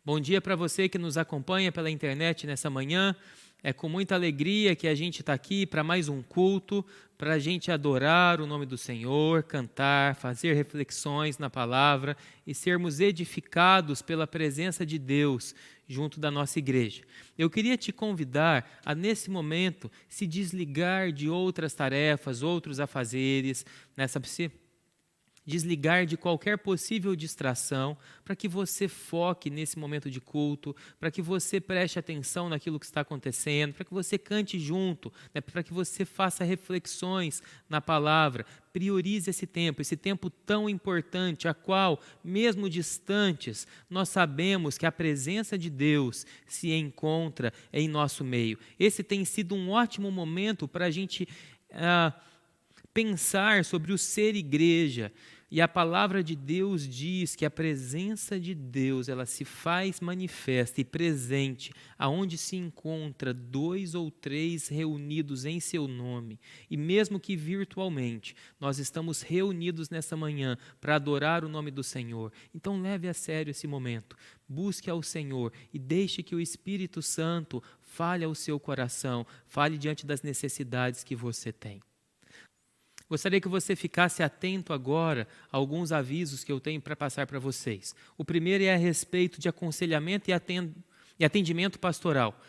Bom dia para você que nos acompanha pela internet nessa manhã. É com muita alegria que a gente está aqui para mais um culto, para a gente adorar o nome do Senhor, cantar, fazer reflexões na palavra e sermos edificados pela presença de Deus junto da nossa igreja. Eu queria te convidar a, nesse momento, se desligar de outras tarefas, outros afazeres, desligar de qualquer possível distração, para que você foque nesse momento de culto, para que você preste atenção naquilo que está acontecendo, para que você cante junto, para que você faça reflexões na palavra. Priorize esse tempo tão importante, a qual, mesmo distantes, nós sabemos que a presença de Deus se encontra em nosso meio. Esse tem sido um ótimo momento para a gente pensar sobre o ser igreja. E a palavra de Deus diz que a presença de Deus, ela se faz manifesta e presente aonde se encontra 2 ou 3 reunidos em seu nome. E mesmo que virtualmente, nós estamos reunidos nessa manhã para adorar o nome do Senhor. Então leve a sério esse momento. Busque ao Senhor e deixe que o Espírito Santo fale ao seu coração, fale diante das necessidades que você tem. Gostaria que você ficasse atento agora a alguns avisos que eu tenho para passar para vocês. O primeiro é a respeito de aconselhamento e atendimento pastoral.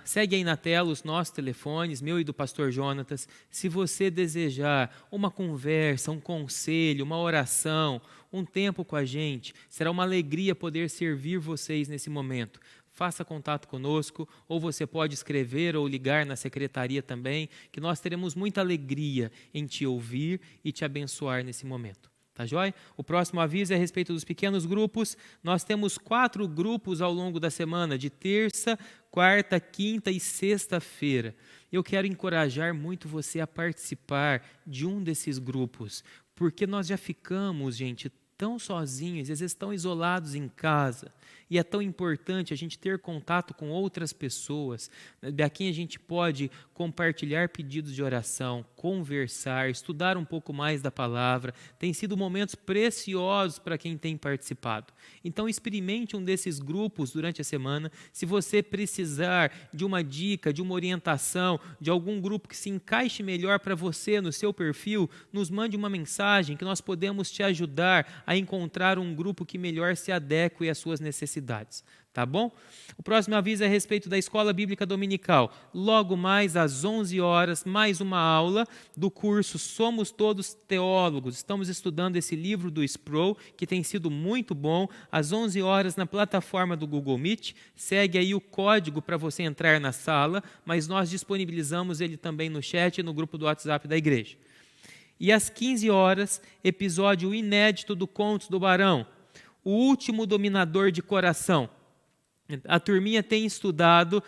Segue aí na tela os nossos telefones, meu e do pastor Jonatas. Se você desejar uma conversa, um conselho, uma oração, um tempo com a gente, será uma alegria poder servir vocês nesse momento. Faça contato conosco, ou você pode escrever ou ligar na secretaria também, que nós teremos muita alegria em te ouvir e te abençoar nesse momento. Tá joia? O próximo aviso é a respeito dos pequenos grupos. Nós temos 4 grupos ao longo da semana, de terça, quarta, quinta e sexta-feira. Eu quero encorajar muito você a participar de um desses grupos, porque nós já ficamos, gente, tão sozinhos, às vezes tão isolados em casa, e é tão importante a gente ter contato com outras pessoas, daqui a gente pode compartilhar pedidos de oração, conversar, estudar um pouco mais da palavra. Tem sido momentos preciosos para quem tem participado. Então experimente um desses grupos durante a semana. Se você precisar de uma dica, de uma orientação, de algum grupo que se encaixe melhor para você no seu perfil, nos mande uma mensagem que nós podemos te ajudar a encontrar um grupo que melhor se adeque às suas necessidades. Tá bom? O próximo aviso é a respeito da Escola Bíblica Dominical. Logo mais às 11 horas, mais uma aula do curso Somos Todos Teólogos. Estamos estudando esse livro do Sproul, que tem sido muito bom. Às 11 horas na plataforma do Google Meet. Segue aí o código para você entrar na sala, mas nós disponibilizamos ele também no chat e no grupo do WhatsApp da igreja. E às 15 horas, episódio inédito do Contos do Barão, O Último Dominador de Coração. A turminha tem estudado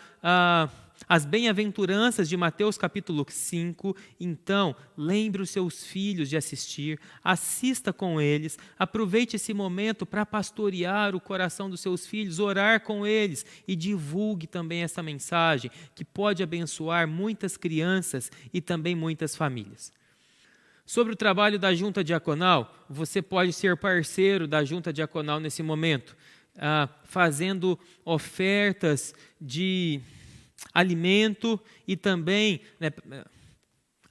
as bem-aventuranças de Mateus capítulo 5, então lembre os seus filhos de assistir, assista com eles, aproveite esse momento para pastorear o coração dos seus filhos, orar com eles e divulgue também essa mensagem que pode abençoar muitas crianças e também muitas famílias. Sobre o trabalho da Junta Diaconal, você pode ser parceiro da Junta Diaconal nesse momento, fazendo ofertas de alimento e também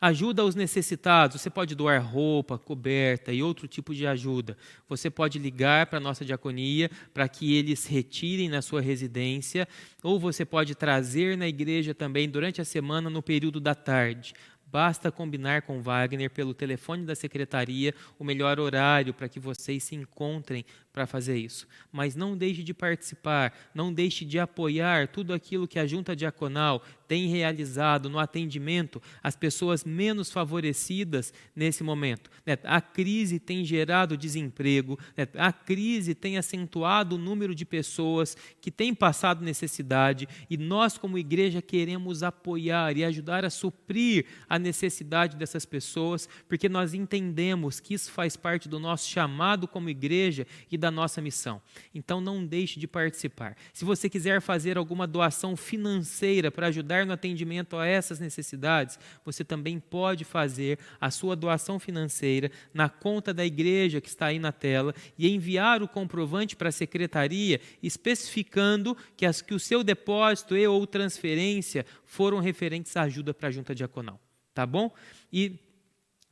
ajuda aos necessitados. Você pode doar roupa, coberta e outro tipo de ajuda. Você pode ligar para a nossa diaconia para que eles retirem na sua residência, ou você pode trazer na igreja também durante a semana no período da tarde. Basta combinar com Wagner pelo telefone da secretaria o melhor horário para que vocês se encontrem para fazer isso. Mas não deixe de participar, não deixe de apoiar tudo aquilo que a Junta Diaconal tem realizado no atendimento às pessoas menos favorecidas nesse momento. A crise tem gerado desemprego, a crise tem acentuado o número de pessoas que têm passado necessidade e nós, como igreja, queremos apoiar e ajudar a suprir a necessidade dessas pessoas, porque nós entendemos que isso faz parte do nosso chamado como igreja e da nossa missão. Então não deixe de participar. Se você quiser fazer alguma doação financeira para ajudar ajudar no atendimento a essas necessidades, você também pode fazer a sua doação financeira na conta da igreja que está aí na tela e enviar o comprovante para a secretaria especificando que o seu depósito e ou transferência foram referentes à ajuda para a junta diaconal, tá bom? E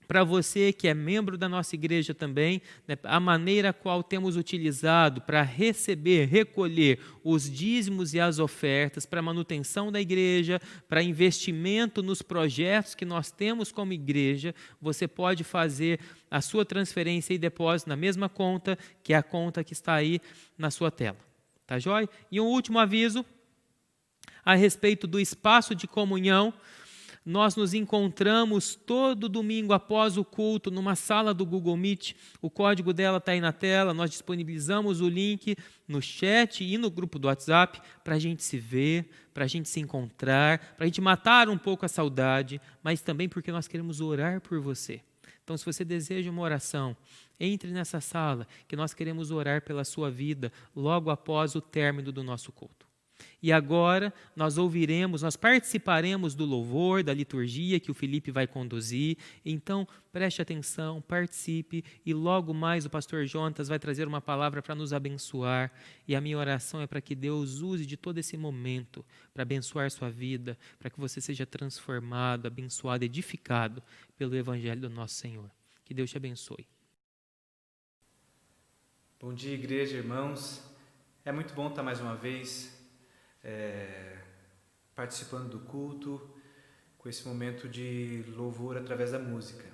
para você que é membro da nossa igreja também, né, a maneira qual temos utilizado para receber, recolher os dízimos e as ofertas para manutenção da igreja, para investimento nos projetos que nós temos como igreja, você pode fazer a sua transferência e depósito na mesma conta, que é a conta que está aí na sua tela. Tá joia? E um último aviso a respeito do espaço de comunhão. Nós nos encontramos todo domingo após o culto numa sala do Google Meet. O código dela está aí na tela. Nós disponibilizamos o link no chat e no grupo do WhatsApp para a gente se ver, para a gente se encontrar, para a gente matar um pouco a saudade, mas também porque nós queremos orar por você. Então, se você deseja uma oração, entre nessa sala, que nós queremos orar pela sua vida logo após o término do nosso culto. E agora nós participaremos do louvor, da liturgia que o Felipe vai conduzir. Então, preste atenção, participe e logo mais o pastor Jonatas vai trazer uma palavra para nos abençoar. E a minha oração é para que Deus use de todo esse momento para abençoar sua vida, para que você seja transformado, abençoado, edificado pelo Evangelho do nosso Senhor. Que Deus te abençoe. Bom dia, igreja, irmãos. É muito bom estar mais uma vez participando do culto, com esse momento de louvor através da música.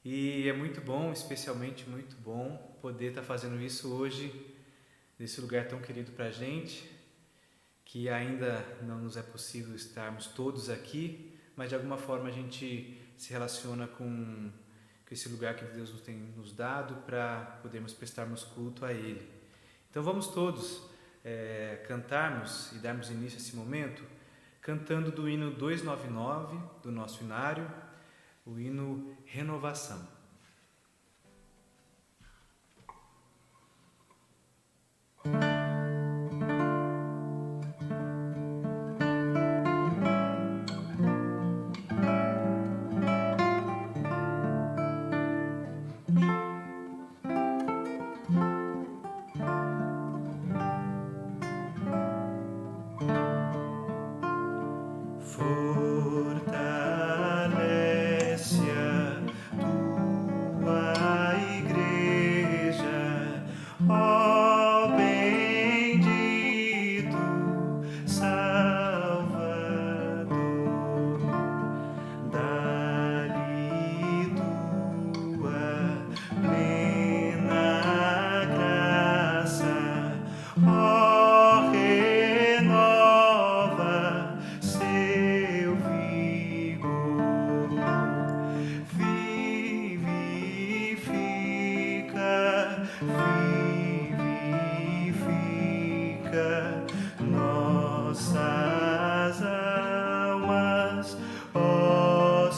E é muito bom, especialmente muito bom, poder estar fazendo isso hoje, nesse lugar tão querido para a gente, que ainda não nos é possível estarmos todos aqui, mas de alguma forma a gente se relaciona com esse lugar que Deus tem nos dado para podermos prestarmos culto a Ele. Então vamos todos cantarmos e darmos início a esse momento cantando do hino 299 do nosso inário, o hino Renovação. Nossas almas, ó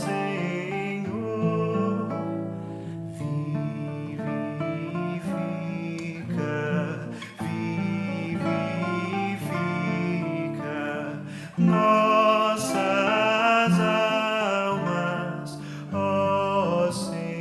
Senhor,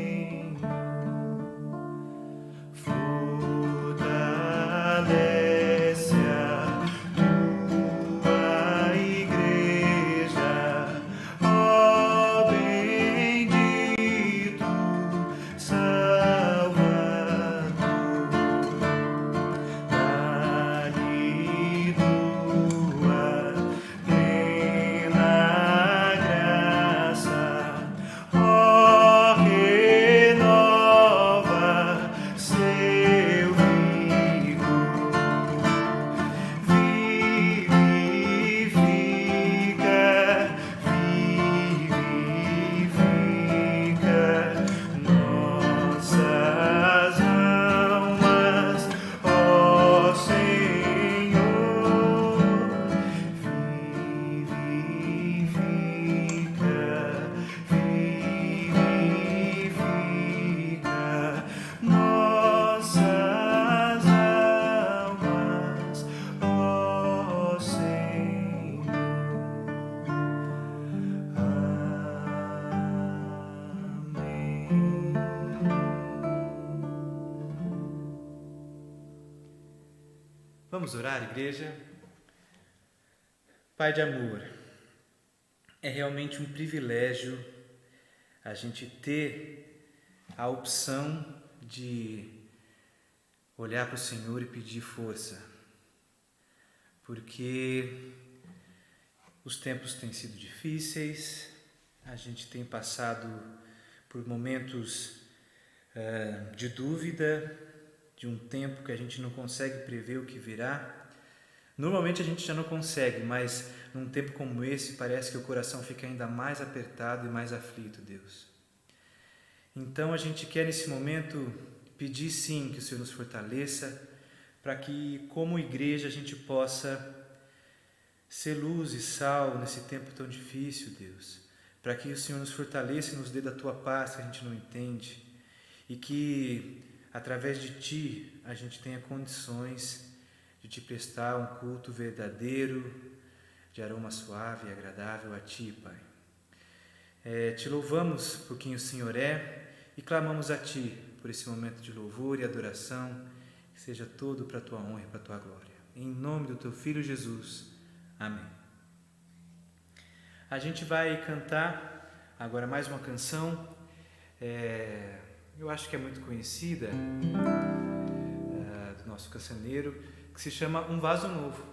Vamos orar, igreja? Pai de amor, é realmente um privilégio a gente ter a opção de olhar para o Senhor e pedir força, porque os tempos têm sido difíceis, a gente tem passado por momentos de dúvida, de um tempo que a gente não consegue prever o que virá. Normalmente a gente já não consegue, mas num tempo como esse parece que o coração fica ainda mais apertado e mais aflito, Deus. Então a gente quer nesse momento pedir sim que o Senhor nos fortaleça, para que como igreja a gente possa ser luz e sal nesse tempo tão difícil, Deus. Para que o Senhor nos fortaleça e nos dê da Tua paz que a gente não entende, e que através de Ti a gente tenha condições de Te prestar um culto verdadeiro, de aroma suave e agradável a Ti, Pai. Te louvamos por quem o Senhor é e clamamos a Ti por esse momento de louvor e adoração, que seja todo para a Tua honra e para a Tua glória. Em nome do Teu Filho Jesus. Amém. A gente vai cantar agora mais uma canção, eu acho que é muito conhecida, do nosso cancioneiro, que se chama Um Vaso Novo.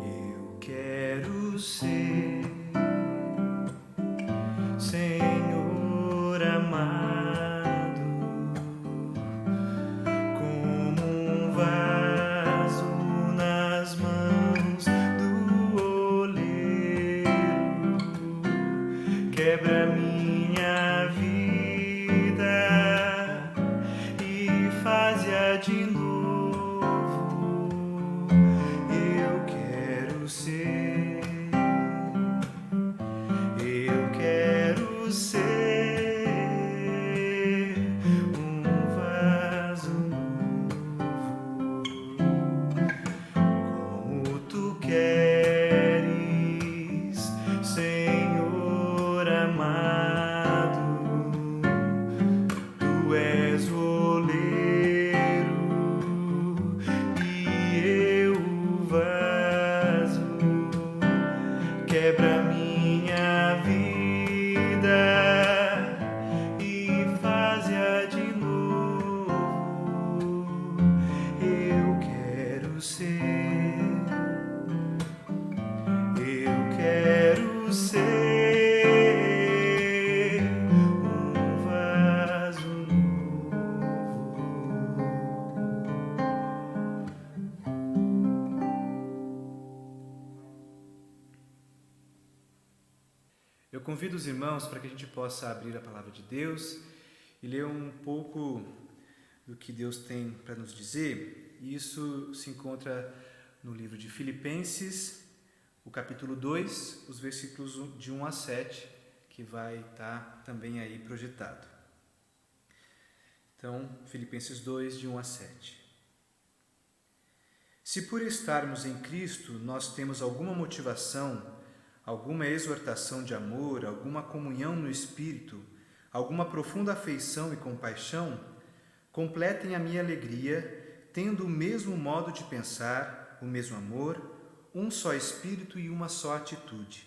Eu quero ser, Senhor amado, como um vaso nas mãos do oleiro. Quebra minha vida e faz-a de novo. Eu quero ser, eu quero ser um vaso novo, como Tu queres, Senhor amado. Tu és o oleiro e eu o vaso. Quebra minha vida e faz-a de novo. Eu quero ser, eu quero ser um vaso novo. Eu convido os irmãos para que a gente possa abrir a palavra de Deus e ler um pouco do que Deus tem para nos dizer. E isso se encontra no livro de Filipenses, o capítulo 2, os versículos de 1 a 7, que vai estar também aí projetado. Então, Filipenses 2, de 1 a 7. Se por estarmos em Cristo nós temos alguma motivação, alguma exortação de amor, alguma comunhão no Espírito, alguma profunda afeição e compaixão, completem a minha alegria, tendo o mesmo modo de pensar, o mesmo amor, um só Espírito e uma só atitude.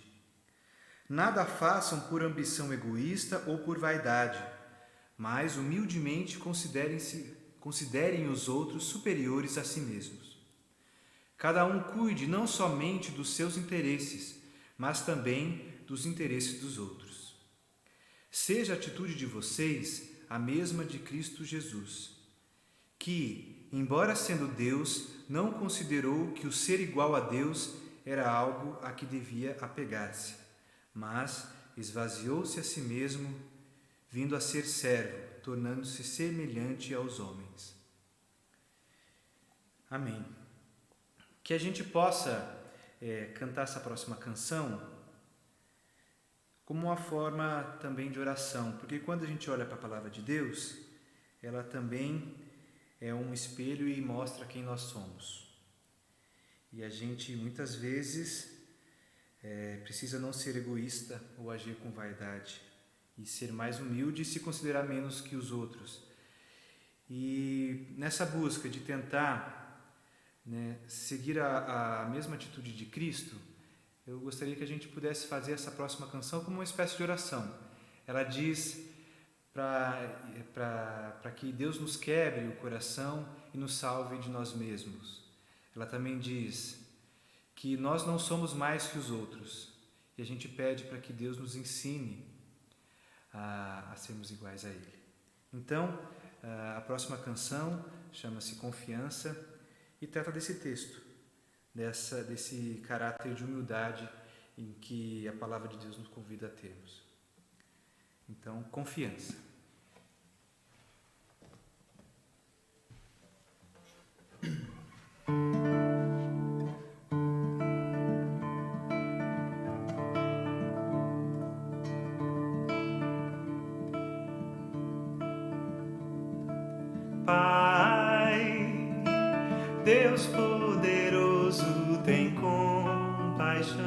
Nada façam por ambição egoísta ou por vaidade, mas humildemente considerem os outros superiores a si mesmos. Cada um cuide não somente dos seus interesses, mas também dos interesses dos outros. Seja a atitude de vocês a mesma de Cristo Jesus, que, embora sendo Deus, não considerou que o ser igual a Deus era algo a que devia apegar-se, mas esvaziou-se a si mesmo, vindo a ser servo, tornando-se semelhante aos homens. Amém. Que a gente possa cantar essa próxima canção como uma forma também de oração, porque quando a gente olha para a palavra de Deus, ela também é um espelho e mostra quem nós somos. E a gente muitas vezes precisa não ser egoísta ou agir com vaidade, e ser mais humilde e se considerar menos que os outros. E nessa busca de tentar, seguir a mesma atitude de Cristo, eu gostaria que a gente pudesse fazer essa próxima canção como uma espécie de oração. Ela diz para que Deus nos quebre o coração e nos salve de nós mesmos. Ela também diz que nós não somos mais que os outros, e a gente pede para que Deus nos ensine a sermos iguais a Ele. Então, a próxima canção chama-se Confiança e trata desse texto, desse caráter de humildade em que a palavra de Deus nos convida a termos. Então, confiança. Pai, Deus poderoso, tem compaixão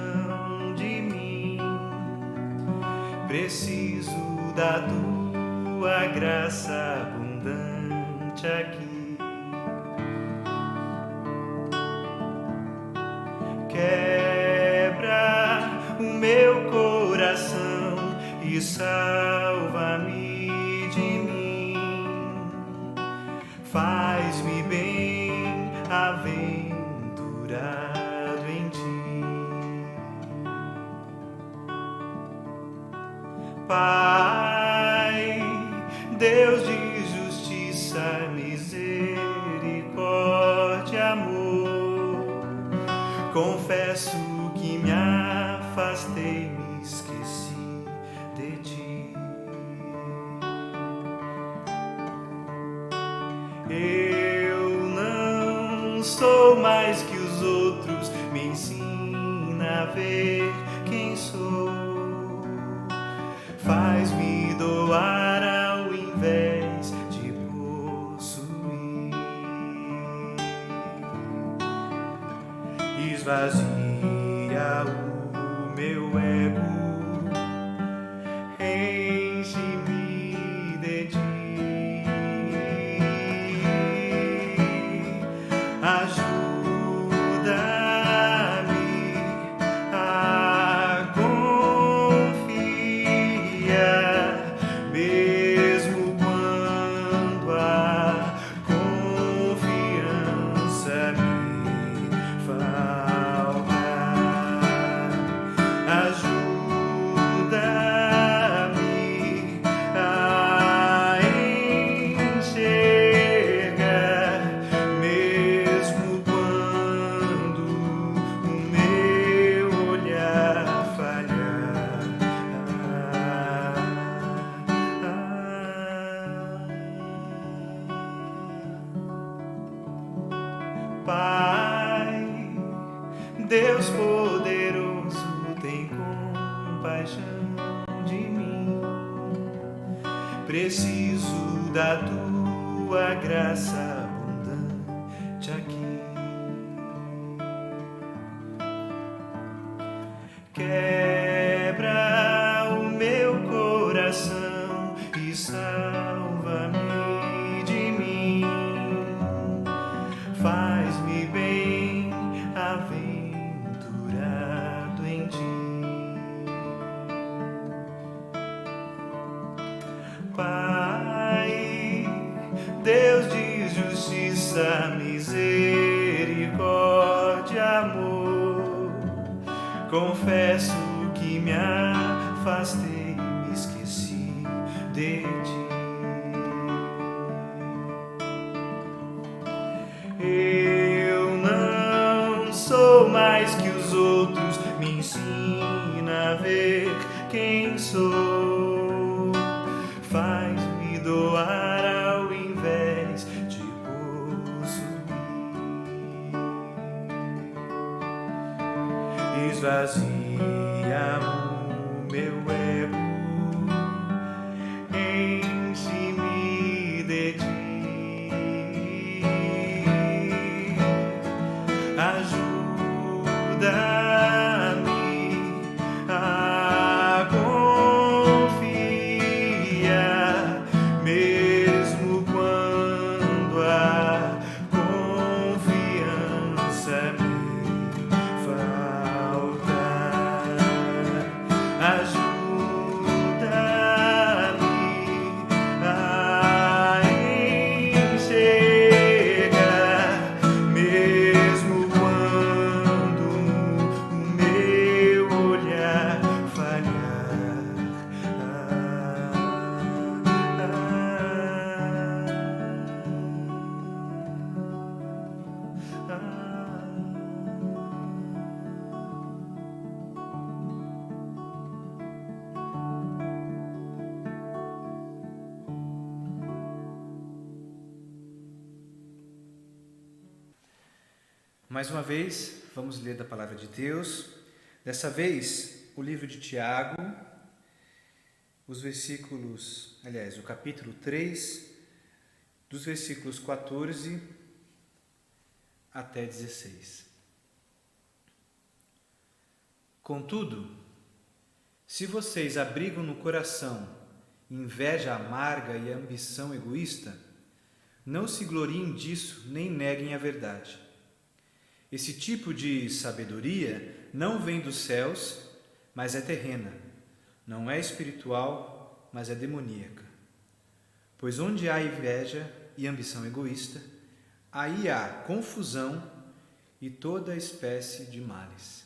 de mim. Preciso da tua graça abundante aqui. Quebra o meu coração e salva-me de mim. Faz-me bem aventurado em ti. Pai, Deus de justiça, misericórdia, amor, confesso que me afastei, me esqueci de ti. Eu não sou mais que os outros, me ensina a ver quem sou. Faz-me doar ao invés de possuir. Esvazia o meu ego, enche-me de ti. Ajuda-me a confiar, mesmo quando a confiança me falta. Ajuda-me a enxergar, mesmo quando o meu olhar falhar. Pai, Deus poderoso, tem compaixão de mim. Preciso da tua graça abundante aqui. Quebra o meu coração e salva-me de mim. Faz-me bem aventurado em ti. Pai, Deus de justiça, misericórdia, amor, confesso que me afastei, me esqueci de ti. Eu não sou mais que os outros, me ensina a ver quem sou. Faz-me doar ao invés de possuir. Esvazia o meu ego, Mais uma vez, vamos ler da Palavra de Deus. Dessa vez, o livro de Tiago, o capítulo 3, dos versículos 14 até 16. Contudo, se vocês abrigam no coração inveja amarga e ambição egoísta, não se gloriem disso nem neguem a verdade. Esse tipo de sabedoria não vem dos céus, mas é terrena. Não é espiritual, mas é demoníaca. Pois onde há inveja e ambição egoísta, aí há confusão e toda espécie de males.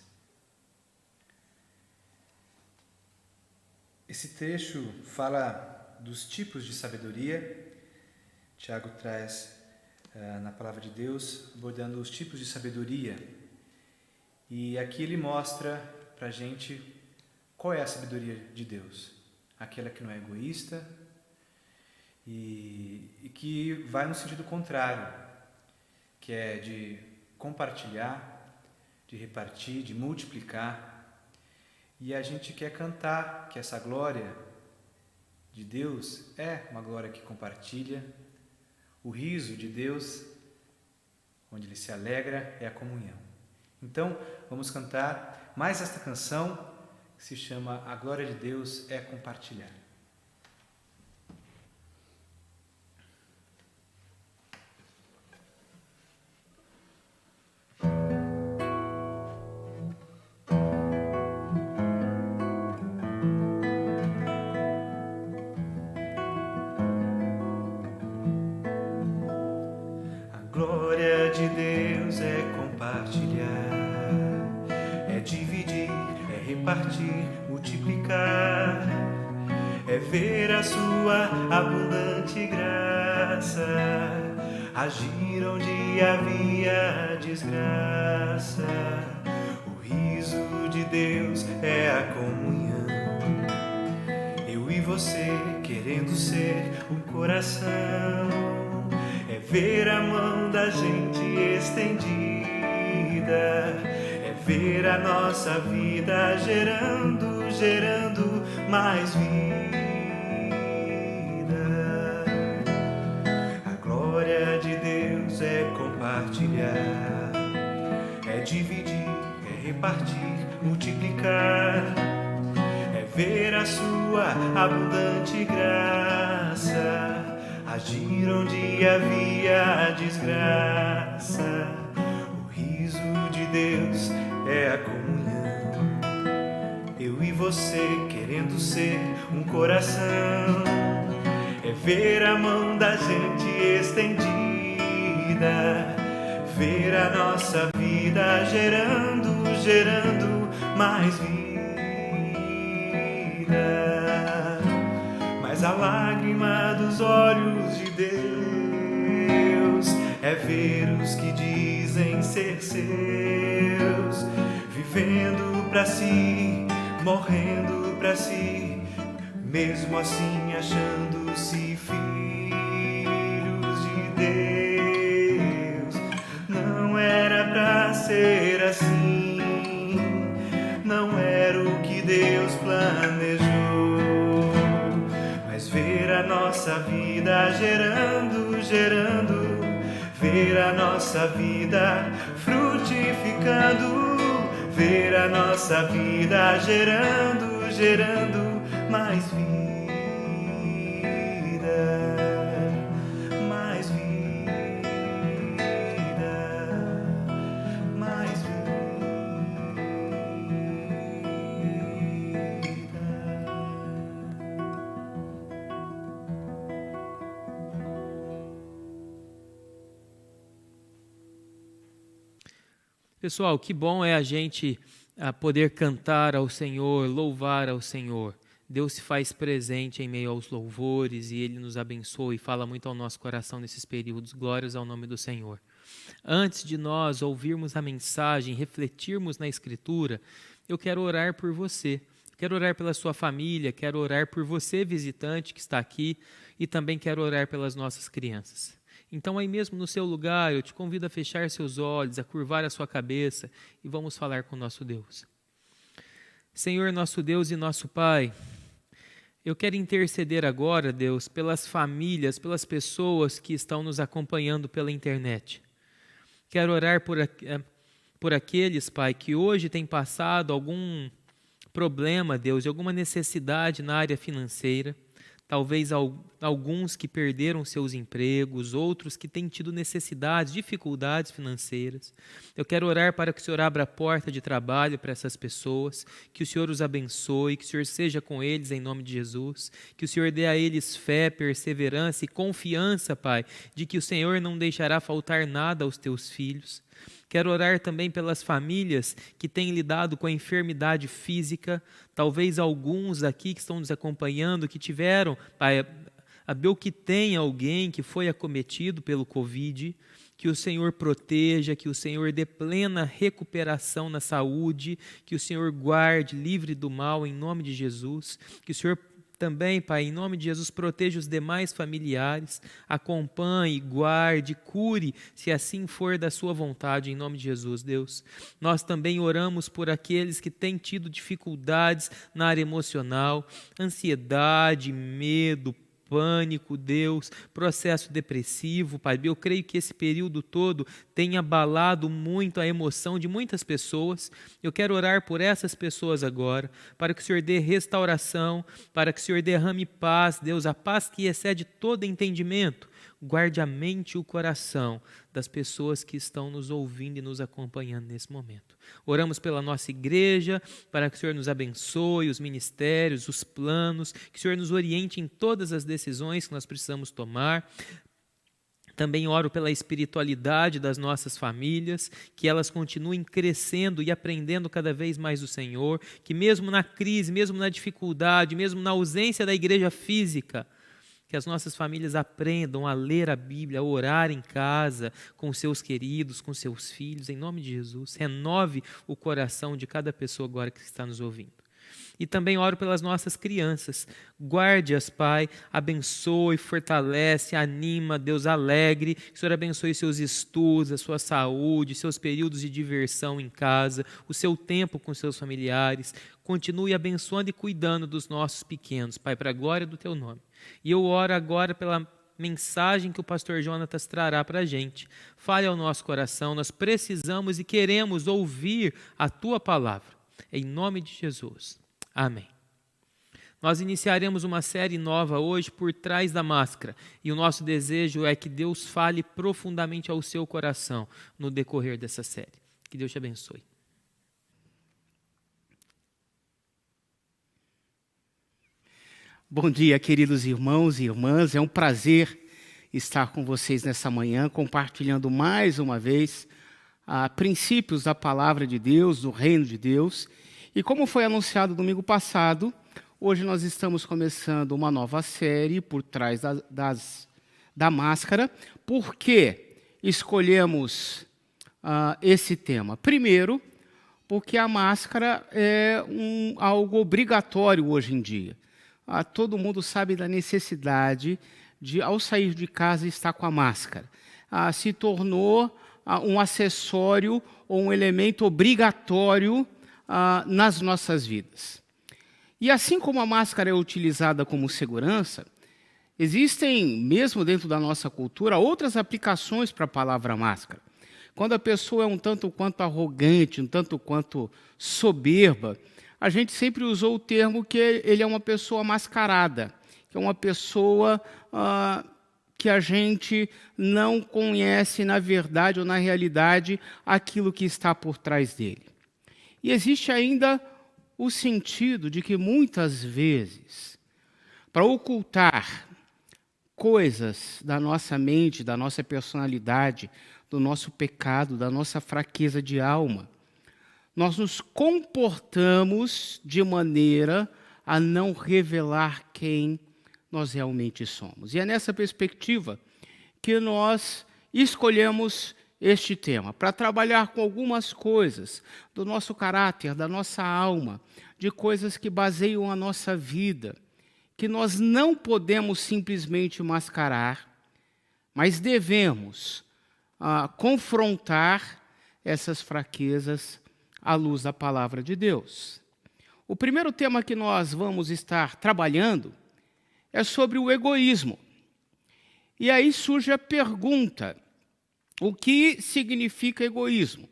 Esse trecho fala dos tipos de sabedoria. Tiago traz na Palavra de Deus, abordando os tipos de sabedoria. E aqui ele mostra para a gente qual é a sabedoria de Deus. Aquela que não é egoísta e que vai no sentido contrário, que é de compartilhar, de repartir, de multiplicar. E a gente quer cantar que essa glória de Deus é uma glória que compartilha. O riso de Deus, onde Ele se alegra, é a comunhão. Então, vamos cantar mais esta canção que se chama A Glória de Deus é Compartilhar. Glória de Deus é compartilhar, é dividir, é repartir, multiplicar, é ver a sua abundante graça, agir onde havia desgraça. O riso de Deus é a comunhão, eu e você querendo ser um coração. É ver a mão da gente estendida, é ver a nossa vida gerando mais vida. A glória de Deus é compartilhar, é dividir, é repartir, multiplicar, é ver a sua abundante graça, agir onde havia desgraça. O riso de Deus é a comunhão, eu e você querendo ser um coração. É ver a mão da gente estendida, ver a nossa vida gerando mais vida. Mas a lágrima dos olhos de Deus é ver os que dizem ser seus, vivendo pra si, morrendo pra si, mesmo assim achando-se filhos de Deus. Não era pra ser assim, não era o que Deus planejou. Ver a nossa vida gerando, ver a nossa vida frutificando, ver a nossa vida gerando mais vida, mais vida, mais vida. Pessoal, que bom é a gente poder cantar ao Senhor, louvar ao Senhor. Deus se faz presente em meio aos louvores e Ele nos abençoa e fala muito ao nosso coração nesses períodos. Glórias ao nome do Senhor. Antes de nós ouvirmos a mensagem, refletirmos na Escritura, eu quero orar por você. Quero orar pela sua família, quero orar por você, visitante que está aqui, e também quero orar pelas nossas crianças. Então, aí mesmo no seu lugar, eu te convido a fechar seus olhos, a curvar a sua cabeça e vamos falar com o nosso Deus. Senhor, nosso Deus e nosso Pai, eu quero interceder agora, Deus, pelas famílias, pelas pessoas que estão nos acompanhando pela internet. Quero orar por aqueles, Pai, que hoje têm passado algum problema, Deus, de alguma necessidade na área financeira. Talvez alguns que perderam seus empregos, outros que têm tido necessidades, dificuldades financeiras. Eu quero orar para que o Senhor abra a porta de trabalho para essas pessoas, que o Senhor os abençoe, que o Senhor seja com eles em nome de Jesus, que o Senhor dê a eles fé, perseverança e confiança, Pai, de que o Senhor não deixará faltar nada aos teus filhos. Quero orar também pelas famílias que têm lidado com a enfermidade física, talvez alguns aqui que estão nos acompanhando, que tiveram, Pai, ou que tem alguém que foi acometido pelo Covid, que o Senhor proteja, que o Senhor dê plena recuperação na saúde, que o Senhor guarde, livre do mal em nome de Jesus, que o Senhor também, Pai, em nome de Jesus, proteja os demais familiares, acompanhe, guarde, cure, se assim for da sua vontade, em nome de Jesus, Deus. Nós também oramos por aqueles que têm tido dificuldades na área emocional, ansiedade, medo, pânico, Deus, processo depressivo, Pai. Eu creio que esse período todo tem abalado muito a emoção de muitas pessoas. Eu quero orar por essas pessoas agora, para que o Senhor dê restauração, para que o Senhor derrame paz, Deus, a paz que excede todo entendimento. Guarde a mente e o coração das pessoas que estão nos ouvindo e nos acompanhando nesse momento. Oramos pela nossa igreja, para que o Senhor nos abençoe, os ministérios, os planos, que o Senhor nos oriente em todas as decisões que nós precisamos tomar. Também oro pela espiritualidade das nossas famílias, que elas continuem crescendo e aprendendo cada vez mais do Senhor, que mesmo na crise, mesmo na dificuldade, mesmo na ausência da igreja física, que as nossas famílias aprendam a ler a Bíblia, a orar em casa, com seus queridos, com seus filhos, em nome de Jesus. Renove o coração de cada pessoa agora que está nos ouvindo. E também oro pelas nossas crianças. Guarde-as, Pai, abençoe, fortalece, anima, Deus, alegre. Que o Senhor abençoe seus estudos, a sua saúde, seus períodos de diversão em casa, o seu tempo com seus familiares. Continue abençoando e cuidando dos nossos pequenos, Pai, para a glória do Teu nome. E eu oro agora pela mensagem que o pastor Jonatas trará para a gente. Fale ao nosso coração, nós precisamos e queremos ouvir a Tua palavra. Em nome de Jesus. Amém. Nós iniciaremos uma série nova hoje, Por Trás da Máscara, e o nosso desejo é que Deus fale profundamente ao seu coração no decorrer dessa série. Que Deus te abençoe. Bom dia, queridos irmãos e irmãs. É um prazer estar com vocês nessa manhã, compartilhando mais uma vez princípios da palavra de Deus, do reino de Deus. E como foi anunciado domingo passado, hoje nós estamos começando uma nova série, Por Trás da Máscara. Por que escolhemos esse tema? Primeiro, porque a máscara é algo obrigatório hoje em dia. Todo mundo sabe da necessidade de, ao sair de casa, estar com a máscara. Se tornou um acessório ou um elemento obrigatório nas nossas vidas. E assim como a máscara é utilizada como segurança, existem, mesmo dentro da nossa cultura, outras aplicações para a palavra máscara. Quando a pessoa é um tanto quanto arrogante, um tanto quanto soberba, a gente sempre usou o termo que ele é uma pessoa mascarada, que é uma pessoa que a gente não conhece na verdade ou na realidade aquilo que está por trás dele. E existe ainda o sentido de que muitas vezes, para ocultar coisas da nossa mente, da nossa personalidade, do nosso pecado, da nossa fraqueza de alma, nós nos comportamos de maneira a não revelar quem nós realmente somos. E é nessa perspectiva que nós escolhemos este tema, para trabalhar com algumas coisas do nosso caráter, da nossa alma, de coisas que baseiam a nossa vida, que nós não podemos simplesmente mascarar, mas devemos confrontar essas fraquezas à luz da palavra de Deus. O primeiro tema que nós vamos estar trabalhando é sobre o egoísmo. E aí surge a pergunta: o que significa egoísmo?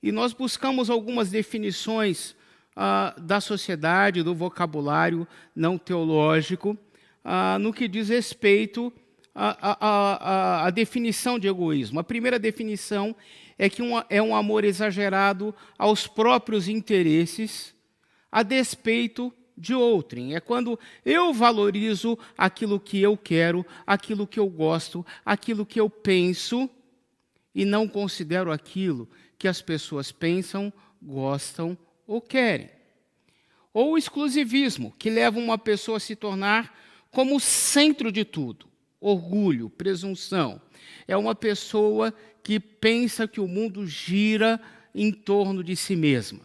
E nós buscamos algumas definições da sociedade, do vocabulário não teológico, no que diz respeito à definição de egoísmo. A primeira definição é que é um amor exagerado aos próprios interesses, a despeito de outrem. É quando eu valorizo aquilo que eu quero, aquilo que eu gosto, aquilo que eu penso, e não considero aquilo que as pessoas pensam, gostam ou querem. Ou o exclusivismo, que leva uma pessoa a se tornar como o centro de tudo. Orgulho, presunção. É uma pessoa que pensa que o mundo gira em torno de si mesma.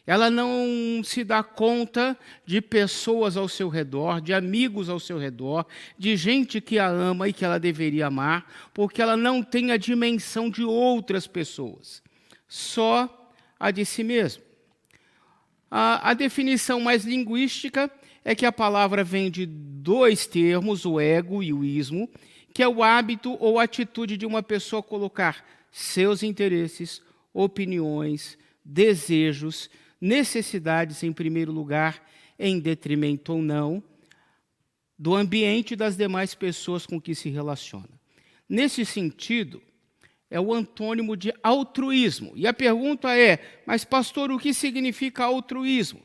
Ela não se dá conta de pessoas ao seu redor, de amigos ao seu redor, de gente que a ama e que ela deveria amar, porque ela não tem a dimensão de outras pessoas, só a de si mesma. A definição mais linguística é que a palavra vem de dois termos, o ego e o ismo, que é o hábito ou atitude de uma pessoa colocar seus interesses, opiniões, desejos, necessidades em primeiro lugar, em detrimento ou não, do ambiente e das demais pessoas com que se relaciona. Nesse sentido, é o antônimo de altruísmo. E a pergunta é: mas pastor, o que significa altruísmo?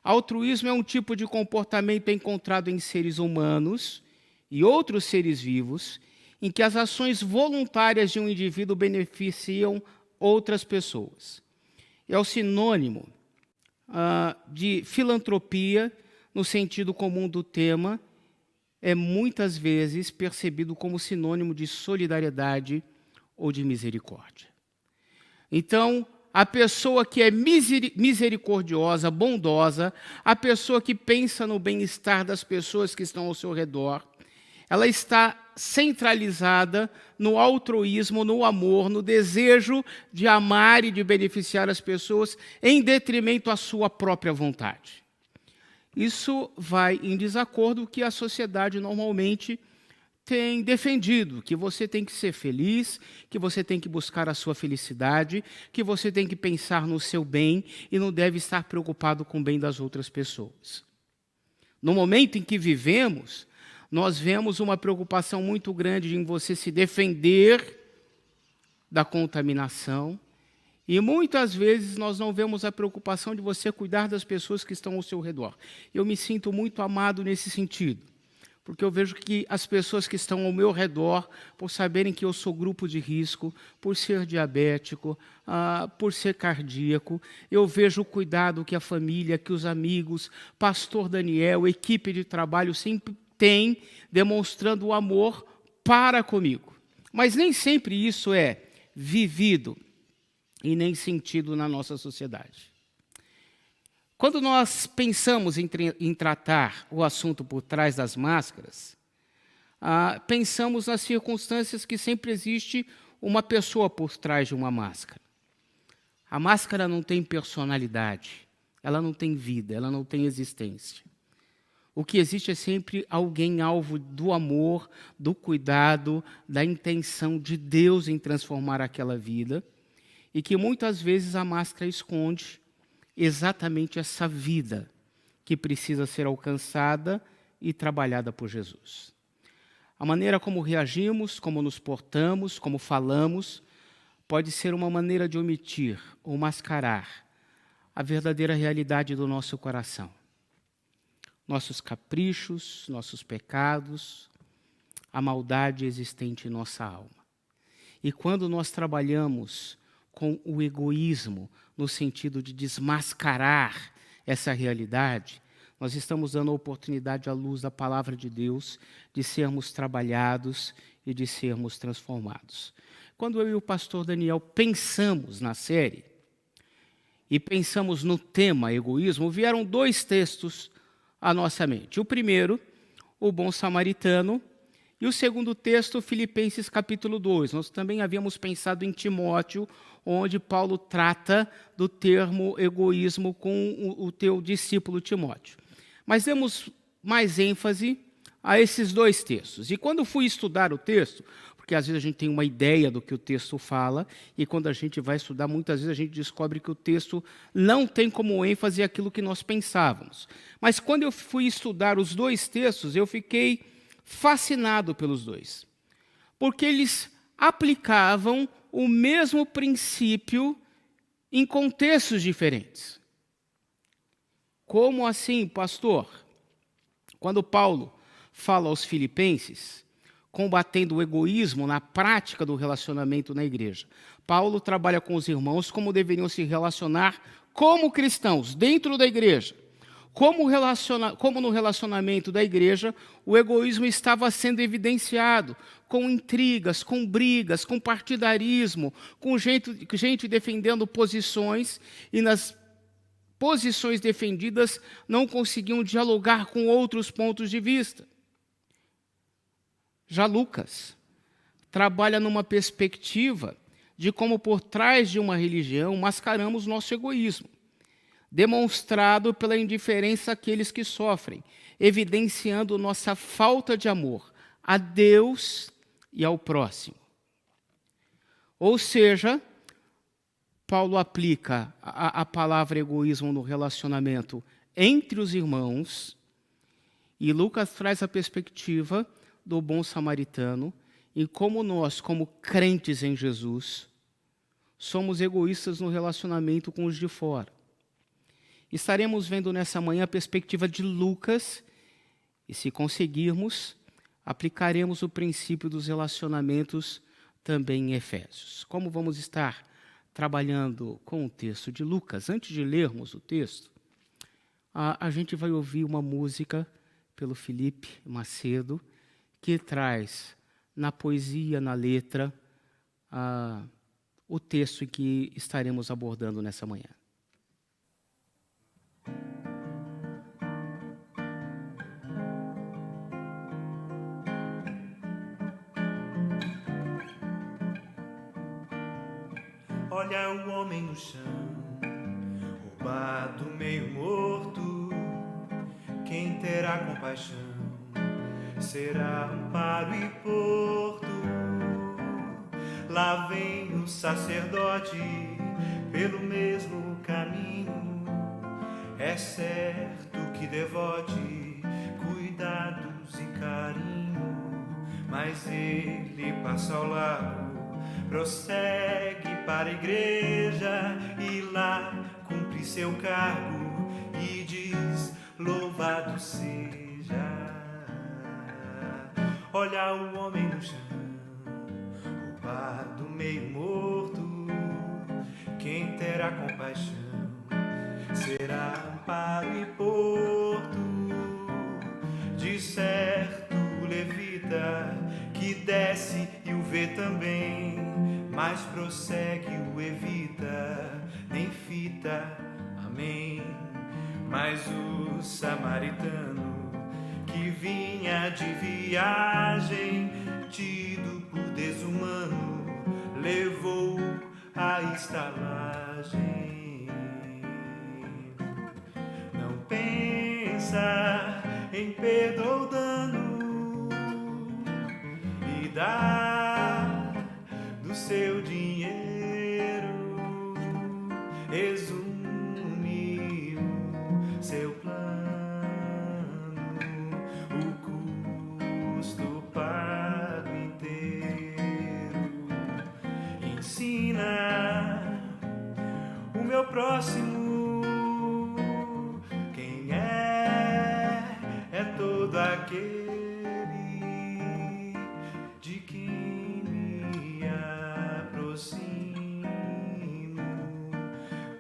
Altruísmo é um tipo de comportamento encontrado em seres humanos e outros seres vivos, em que as ações voluntárias de um indivíduo beneficiam outras pessoas. É o sinônimo de filantropia, no sentido comum do tema, é muitas vezes percebido como sinônimo de solidariedade ou de misericórdia. Então, a pessoa que é misericordiosa, bondosa, a pessoa que pensa no bem-estar das pessoas que estão ao seu redor, ela está centralizada no altruísmo, no amor, no desejo de amar e de beneficiar as pessoas em detrimento à sua própria vontade. Isso vai em desacordo com o que a sociedade normalmente tem defendido, que você tem que ser feliz, que você tem que buscar a sua felicidade, que você tem que pensar no seu bem e não deve estar preocupado com o bem das outras pessoas. No momento em que vivemos, nós vemos uma preocupação muito grande em você se defender da contaminação e muitas vezes nós não vemos a preocupação de você cuidar das pessoas que estão ao seu redor. Eu me sinto muito amado nesse sentido, porque eu vejo que as pessoas que estão ao meu redor, por saberem que eu sou grupo de risco, por ser diabético, por ser cardíaco, eu vejo o cuidado que a família, que os amigos, pastor Daniel, equipe de trabalho sempre tem, demonstrando o amor para comigo. Mas nem sempre isso é vivido e nem sentido na nossa sociedade. Quando nós pensamos em tratar o assunto por trás das máscaras, pensamos nas circunstâncias que sempre existe uma pessoa por trás de uma máscara. A máscara não tem personalidade, ela não tem vida, ela não tem existência. O que existe é sempre alguém alvo do amor, do cuidado, da intenção de Deus em transformar aquela vida, e que muitas vezes a máscara esconde exatamente essa vida que precisa ser alcançada e trabalhada por Jesus. A maneira como reagimos, como nos portamos, como falamos, pode ser uma maneira de omitir ou mascarar a verdadeira realidade do nosso coração. Nossos caprichos, nossos pecados, a maldade existente em nossa alma. E quando nós trabalhamos com o egoísmo, no sentido de desmascarar essa realidade, nós estamos dando a oportunidade à luz da palavra de Deus de sermos trabalhados e de sermos transformados. Quando eu e o pastor Daniel pensamos na série e pensamos no tema egoísmo, vieram dois textos à nossa mente. O primeiro, o bom samaritano, E o segundo texto, Filipenses capítulo 2. Nós também havíamos pensado em Timóteo, onde Paulo trata do termo egoísmo com o teu discípulo Timóteo. Mas demos mais ênfase a esses dois textos. E quando fui estudar o texto, porque às vezes a gente tem uma ideia do que o texto fala, e quando a gente vai estudar, muitas vezes a gente descobre que o texto não tem como ênfase aquilo que nós pensávamos. Mas quando eu fui estudar os dois textos, eu fiquei fascinado pelos dois, porque eles aplicavam o mesmo princípio em contextos diferentes. Como assim, pastor? Quando Paulo fala aos filipenses, combatendo o egoísmo na prática do relacionamento na igreja, Paulo trabalha com os irmãos como deveriam se relacionar como cristãos dentro da igreja. Como no relacionamento da igreja, o egoísmo estava sendo evidenciado com intrigas, com brigas, com partidarismo, com gente defendendo posições, e nas posições defendidas não conseguiam dialogar com outros pontos de vista. Já Lucas trabalha numa perspectiva de como por trás de uma religião mascaramos nosso egoísmo, demonstrado pela indiferença àqueles que sofrem, evidenciando nossa falta de amor a Deus e ao próximo. Ou seja, Paulo aplica a palavra egoísmo no relacionamento entre os irmãos, e Lucas traz a perspectiva do bom samaritano, e como nós, como crentes em Jesus, somos egoístas no relacionamento com os de fora. Estaremos vendo nessa manhã a perspectiva de Lucas, e se conseguirmos, aplicaremos o princípio dos relacionamentos também em Efésios. Como vamos estar trabalhando com o texto de Lucas, antes de lermos o texto, a gente vai ouvir uma música pelo Felipe Macedo, que traz na poesia, na letra, o texto em que estaremos abordando nessa manhã. Olha o homem no chão, roubado, meio morto. Quem terá compaixão será amparo e porto. Lá vem o sacerdote pelo mesmo caminho. É certo que devote cuidados e carinho, mas ele passa ao lado, prossegue para a igreja e lá cumpre seu cargo e diz: louvado seja. Olha o homem no chão, roubado, meio morto. Quem terá compaixão será amparo e porto. De certo o levita que desce e o vê também, mas prossegue o evita, nem fita, amém. Mas o samaritano que vinha de viagem, tido por desumano, levou a estalagem. Não pensa em perdoar o dano e dá do seu dinheiro, exume o seu plano, o custo pago inteiro. Ensina o meu próximo quem é todo aquele de quem me aproximo,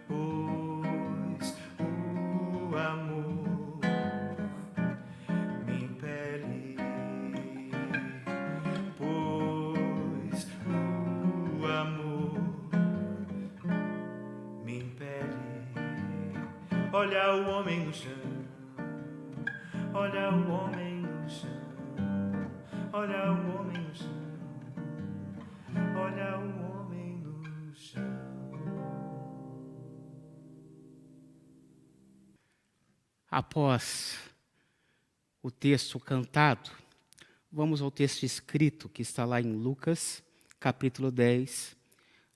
pois o amor me impele, pois o amor me impele. Olha o homem no chão, olha o homem no chão, olha o Após o texto cantado, vamos ao texto escrito que está lá em Lucas, capítulo 10,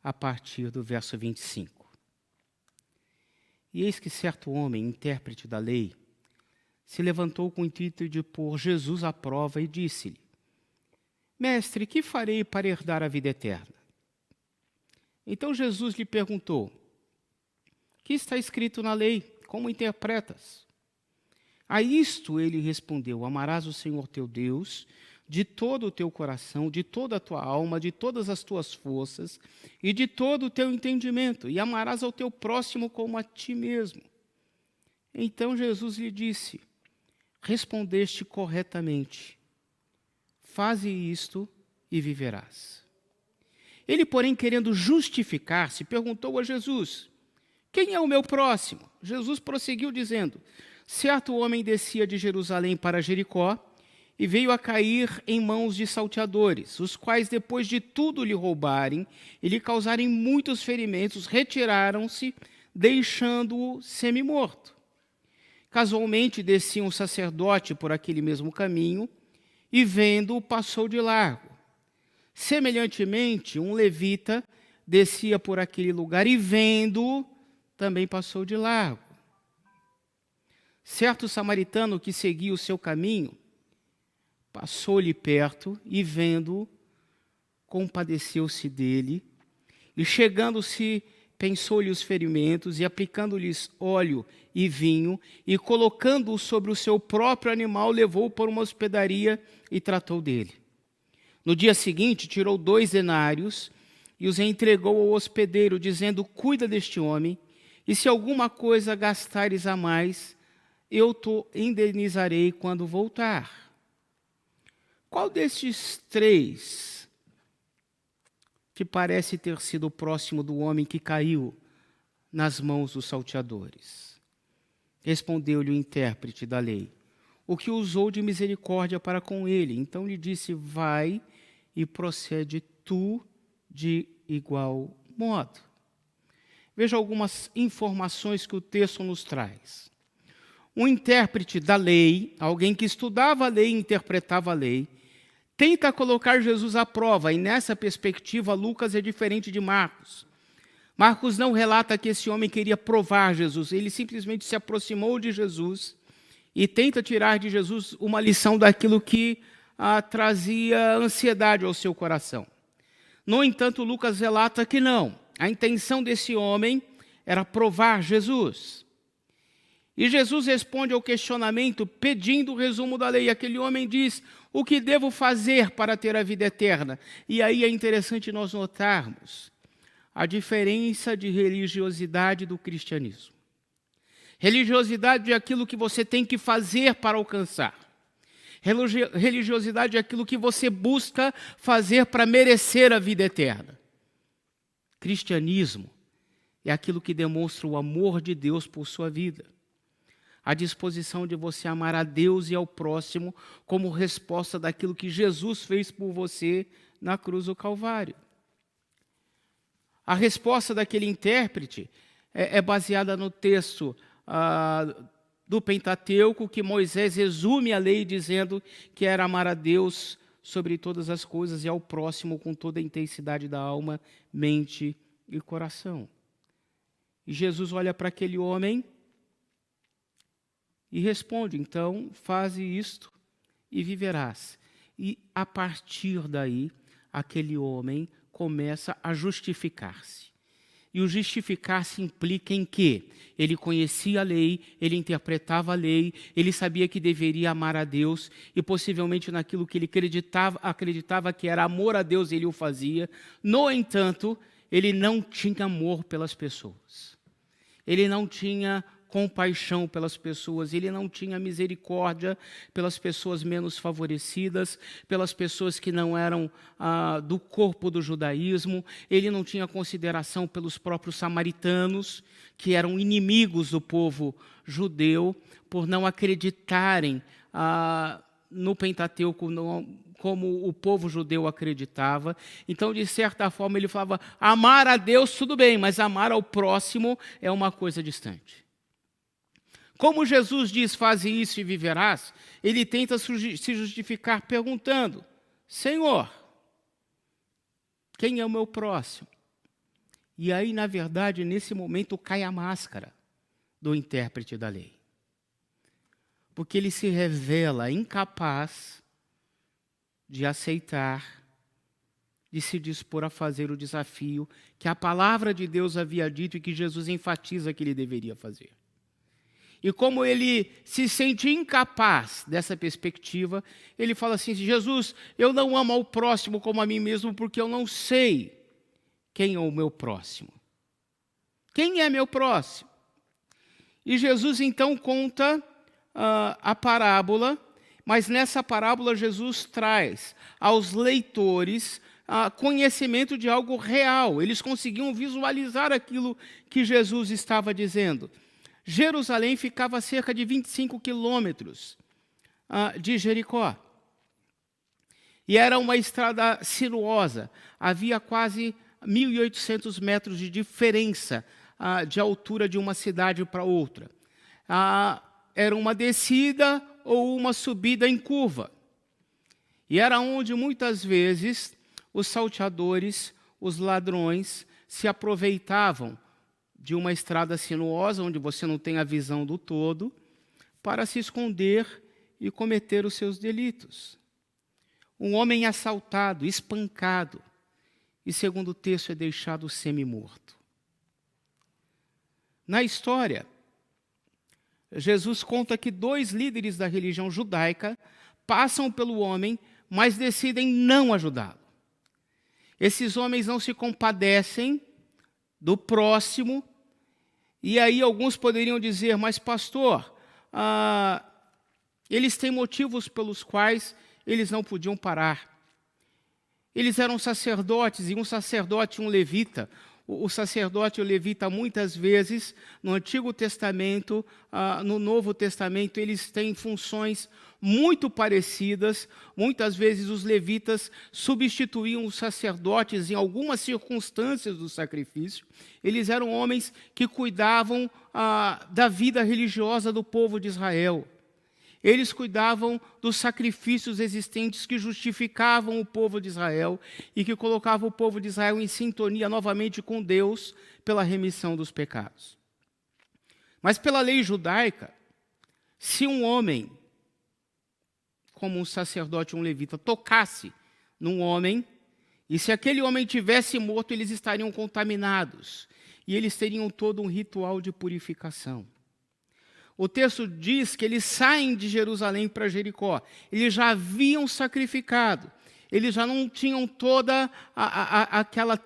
a partir do verso 25. E eis que certo homem, intérprete da lei, se levantou com o intuito de pôr Jesus à prova e disse-lhe: Mestre, que farei para herdar a vida eterna? Então Jesus lhe perguntou: que está escrito na lei? Como interpretas? A isto ele respondeu: amarás o Senhor teu Deus de todo o teu coração, de toda a tua alma, de todas as tuas forças e de todo o teu entendimento, e amarás ao teu próximo como a ti mesmo. Então Jesus lhe disse: respondeste corretamente, faze isto e viverás. Ele, porém, querendo justificar-se, perguntou a Jesus: quem é o meu próximo? Jesus prosseguiu dizendo: certo homem descia de Jerusalém para Jericó e veio a cair em mãos de salteadores, os quais, depois de tudo lhe roubarem e lhe causarem muitos ferimentos, retiraram-se, deixando-o semi-morto. Casualmente descia um sacerdote por aquele mesmo caminho e, vendo-o, passou de largo. Semelhantemente, um levita descia por aquele lugar e, vendo-o, também passou de largo. Certo samaritano que seguia o seu caminho passou-lhe perto e, vendo-o, compadeceu-se dele e, chegando-se, pensou-lhe os ferimentos e, aplicando-lhes óleo e vinho e, colocando-o sobre o seu próprio animal, levou-o para uma hospedaria e tratou dele. No dia seguinte, tirou 2 denários e os entregou ao hospedeiro, dizendo: cuida deste homem, e se alguma coisa gastares a mais, eu te indenizarei quando voltar. Qual destes 3 te parece ter sido o próximo do homem que caiu nas mãos dos salteadores? Respondeu-lhe o intérprete da lei: o que usou de misericórdia para com ele. Então lhe disse: vai e procede tu de igual modo. Veja algumas informações que o texto nos traz. Um intérprete da lei, alguém que estudava a lei e interpretava a lei, tenta colocar Jesus à prova, e nessa perspectiva Lucas é diferente de Marcos. Marcos não relata que esse homem queria provar Jesus, ele simplesmente se aproximou de Jesus e tenta tirar de Jesus uma lição daquilo que trazia ansiedade ao seu coração. No entanto, Lucas relata que não. A intenção desse homem era provar Jesus. E Jesus responde ao questionamento pedindo o resumo da lei. Aquele homem diz: o que devo fazer para ter a vida eterna? E aí é interessante nós notarmos a diferença de religiosidade do cristianismo. Religiosidade é aquilo que você tem que fazer para alcançar. Religiosidade é aquilo que você busca fazer para merecer a vida eterna. Cristianismo é aquilo que demonstra o amor de Deus por sua vida. A disposição de você amar a Deus e ao próximo como resposta daquilo que Jesus fez por você na cruz do Calvário. A resposta daquele intérprete é baseada no texto do Pentateuco, que Moisés resume a lei dizendo que era amar a Deus sobre todas as coisas e ao próximo com toda a intensidade da alma, mente e coração. E Jesus olha para aquele homem e responde: então, faze isto e viverás. E a partir daí, aquele homem começa a justificar-se. E o justificar-se implica em quê? Ele conhecia a lei, ele interpretava a lei, ele sabia que deveria amar a Deus e possivelmente naquilo que ele acreditava que era amor a Deus, ele o fazia. No entanto, ele não tinha amor pelas pessoas. Ele não tinha compaixão pelas pessoas, ele não tinha misericórdia pelas pessoas menos favorecidas, pelas pessoas que não eram do corpo do judaísmo, ele não tinha consideração pelos próprios samaritanos, que eram inimigos do povo judeu, por não acreditarem no Pentateuco como o povo judeu acreditava. Então, de certa forma, ele falava: amar a Deus tudo bem, mas amar ao próximo é uma coisa distante. Como Jesus diz, faze isso e viverás, ele tenta se justificar perguntando, Senhor, quem é o meu próximo? E aí, na verdade, nesse momento cai a máscara do intérprete da lei. Porque ele se revela incapaz de aceitar, de se dispor a fazer o desafio que a palavra de Deus havia dito e que Jesus enfatiza que ele deveria fazer. E como ele se sente incapaz dessa perspectiva, ele fala assim, Jesus, eu não amo ao próximo como a mim mesmo, porque eu não sei quem é o meu próximo. Quem é meu próximo? E Jesus então conta a parábola, mas nessa parábola Jesus traz aos leitores conhecimento de algo real. Eles conseguiam visualizar aquilo que Jesus estava dizendo. Jerusalém ficava a cerca de 25 quilômetros de Jericó. E era uma estrada sinuosa. Havia quase 1.800 metros de diferença de altura de uma cidade para outra. Era uma descida ou uma subida em curva. E era onde muitas vezes os salteadores, os ladrões, se aproveitavam de uma estrada sinuosa, onde você não tem a visão do todo, para se esconder e cometer os seus delitos. Um homem assaltado, espancado, e segundo o texto é deixado semi-morto. Na história, Jesus conta que 2 líderes da religião judaica passam pelo homem, mas decidem não ajudá-lo. Esses homens não se compadecem do próximo, e aí alguns poderiam dizer, mas pastor, eles têm motivos pelos quais eles não podiam parar. Eles eram sacerdotes, e um sacerdote e um levita. O sacerdote e o levita, muitas vezes, no Antigo Testamento, no Novo Testamento, eles têm funções muito parecidas. Muitas vezes os levitas substituíam os sacerdotes em algumas circunstâncias do sacrifício. Eles eram homens que cuidavam da vida religiosa do povo de Israel. Eles cuidavam dos sacrifícios existentes que justificavam o povo de Israel e que colocavam o povo de Israel em sintonia novamente com Deus pela remissão dos pecados. Mas pela lei judaica, se um homem, como um sacerdote ou um levita, tocasse num homem, e se aquele homem tivesse morto, eles estariam contaminados, e eles teriam todo um ritual de purificação. O texto diz que eles saem de Jerusalém para Jericó. Eles já haviam sacrificado. Eles já não tinham toda aquela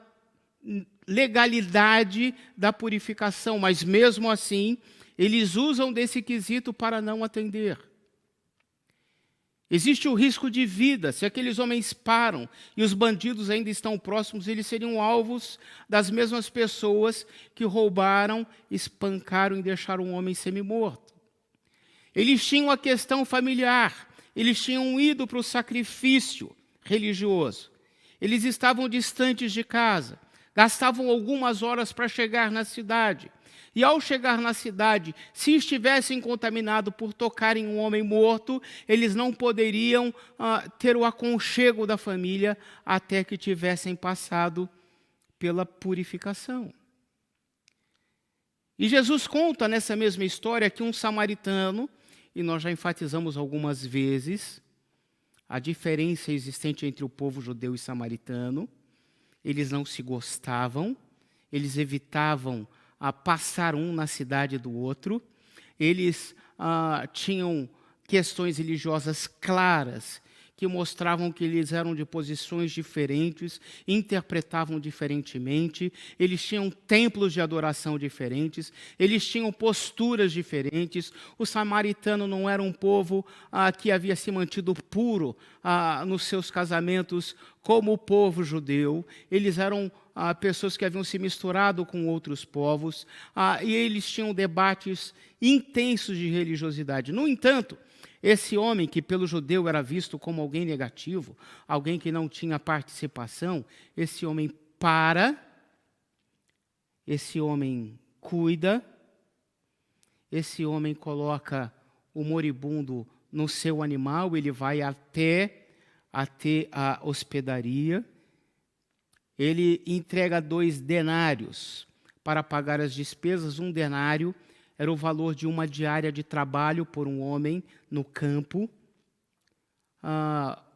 legalidade da purificação, mas mesmo assim, eles usam desse quesito para não atender. Existe o risco de vida. Se aqueles homens param e os bandidos ainda estão próximos, eles seriam alvos das mesmas pessoas que roubaram, espancaram e deixaram um homem semi-morto. Eles tinham a questão familiar, eles tinham ido para o sacrifício religioso. Eles estavam distantes de casa, gastavam algumas horas para chegar na cidade. E ao chegar na cidade, se estivessem contaminados por tocarem um homem morto, eles não poderiam ter o aconchego da família até que tivessem passado pela purificação. E Jesus conta nessa mesma história que um samaritano, e nós já enfatizamos algumas vezes a diferença existente entre o povo judeu e samaritano. Eles não se gostavam, eles evitavam passar um na cidade do outro, eles tinham questões religiosas claras, que mostravam que eles eram de posições diferentes, interpretavam diferentemente, eles tinham templos de adoração diferentes, eles tinham posturas diferentes. O samaritano não era um povo que havia se mantido puro nos seus casamentos como o povo judeu. Eles eram pessoas que haviam se misturado com outros povos, e eles tinham debates intensos de religiosidade. No entanto, esse homem, que pelo judeu era visto como alguém negativo, alguém que não tinha participação, esse homem esse homem cuida, esse homem coloca o moribundo no seu animal, ele vai até a hospedaria, ele entrega 2 denários para pagar as despesas. 1 denário era o valor de uma diária de trabalho por um homem no campo.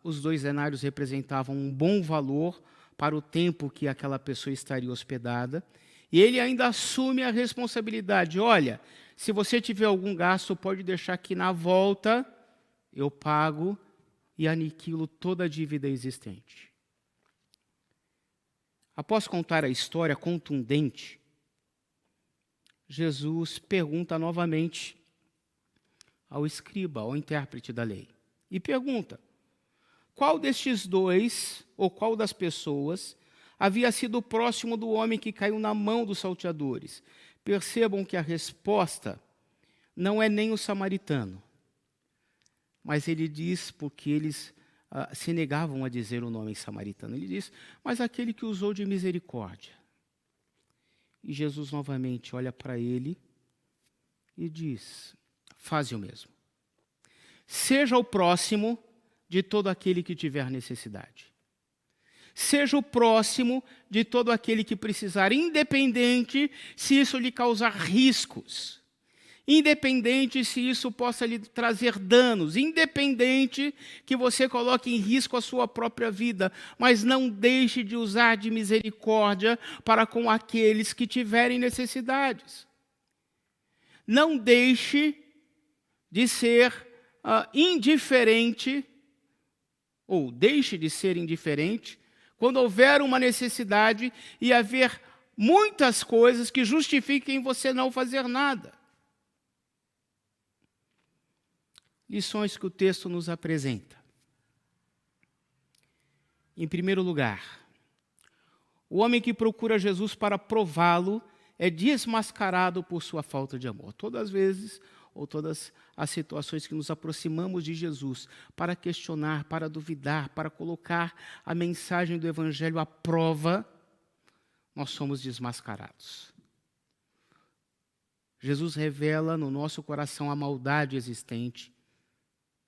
Os 2 denários representavam um bom valor para o tempo que aquela pessoa estaria hospedada. E ele ainda assume a responsabilidade. Olha, se você tiver algum gasto, pode deixar que na volta eu pago e aniquilo toda a dívida existente. Após contar a história contundente, Jesus pergunta novamente ao escriba, ao intérprete da lei. E pergunta: qual destes 2, ou qual das pessoas, havia sido próximo do homem que caiu na mão dos salteadores? Percebam que a resposta não é nem o samaritano, mas ele diz, porque eles se negavam a dizer o nome samaritano, ele diz, mas aquele que usou de misericórdia. E Jesus novamente olha para ele e diz: faze o mesmo. Seja o próximo de todo aquele que tiver necessidade. Seja o próximo de todo aquele que precisar, independente se isso lhe causar riscos, independente se isso possa lhe trazer danos, independente que você coloque em risco a sua própria vida, mas não deixe de usar de misericórdia para com aqueles que tiverem necessidades. Não deixe de ser indiferente, ou deixe de ser indiferente, quando houver uma necessidade e haver muitas coisas que justifiquem você não fazer nada. Lições que o texto nos apresenta. Em primeiro lugar, o homem que procura Jesus para prová-lo é desmascarado por sua falta de amor. Todas as vezes, ou todas as situações que nos aproximamos de Jesus para questionar, para duvidar, para colocar a mensagem do Evangelho à prova, nós somos desmascarados. Jesus revela no nosso coração a maldade existente,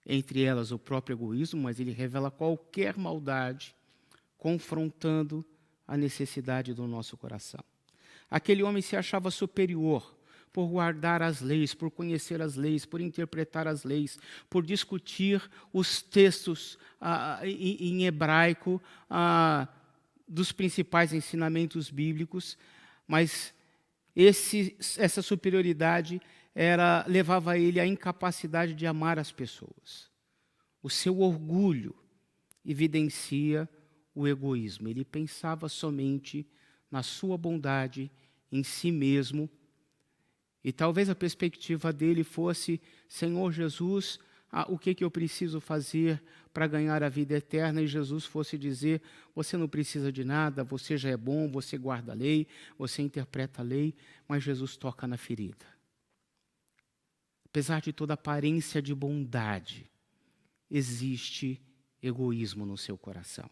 entre elas o próprio egoísmo, mas ele revela qualquer maldade, confrontando a necessidade do nosso coração. Aquele homem se achava superior por guardar as leis, por conhecer as leis, por interpretar as leis, por discutir os textos em hebraico dos principais ensinamentos bíblicos, mas essa superioridade levava ele à incapacidade de amar as pessoas. O seu orgulho evidencia o egoísmo. Ele pensava somente na sua bondade, em si mesmo. E talvez a perspectiva dele fosse: Senhor Jesus, o que eu preciso fazer para ganhar a vida eterna? E Jesus fosse dizer: você não precisa de nada, você já é bom, você guarda a lei, você interpreta a lei. Mas Jesus toca na ferida. Apesar de toda aparência de bondade, existe egoísmo no seu coração.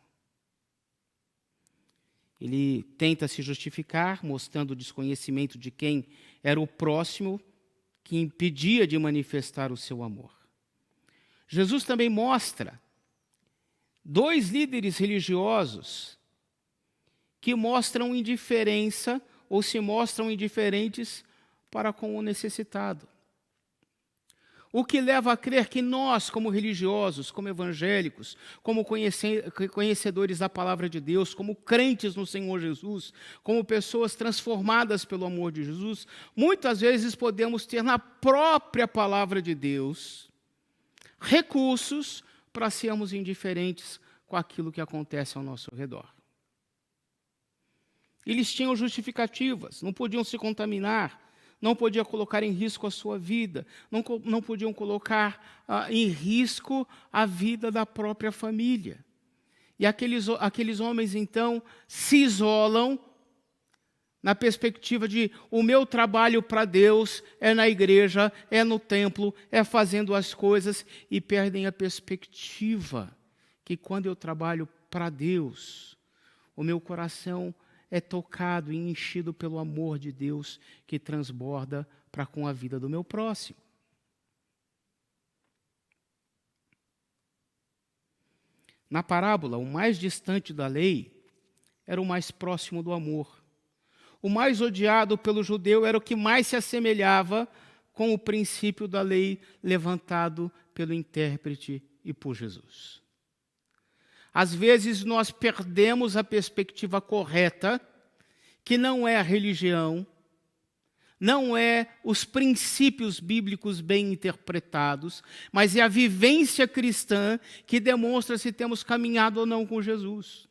Ele tenta se justificar, mostrando o desconhecimento de quem era o próximo, que impedia de manifestar o seu amor. Jesus também mostra 2 líderes religiosos que mostram indiferença ou se mostram indiferentes para com o necessitado. O que leva a crer que nós, como religiosos, como evangélicos, como conhecedores da palavra de Deus, como crentes no Senhor Jesus, como pessoas transformadas pelo amor de Jesus, muitas vezes podemos ter na própria palavra de Deus recursos para sermos indiferentes com aquilo que acontece ao nosso redor. Eles tinham justificativas, não podiam se contaminar, não podiam colocar em risco a sua vida, não podiam colocar em risco a vida da própria família. E aqueles homens, então, se isolam na perspectiva de: o meu trabalho para Deus é na igreja, é no templo, é fazendo as coisas, e perdem a perspectiva que quando eu trabalho para Deus, o meu coração é tocado e enchido pelo amor de Deus que transborda para com a vida do meu próximo. Na parábola, o mais distante da lei era o mais próximo do amor. O mais odiado pelo judeu era o que mais se assemelhava com o princípio da lei levantado pelo intérprete e por Jesus. Às vezes nós perdemos a perspectiva correta, que não é a religião, não é os princípios bíblicos bem interpretados, mas é a vivência cristã que demonstra se temos caminhado ou não com Jesus.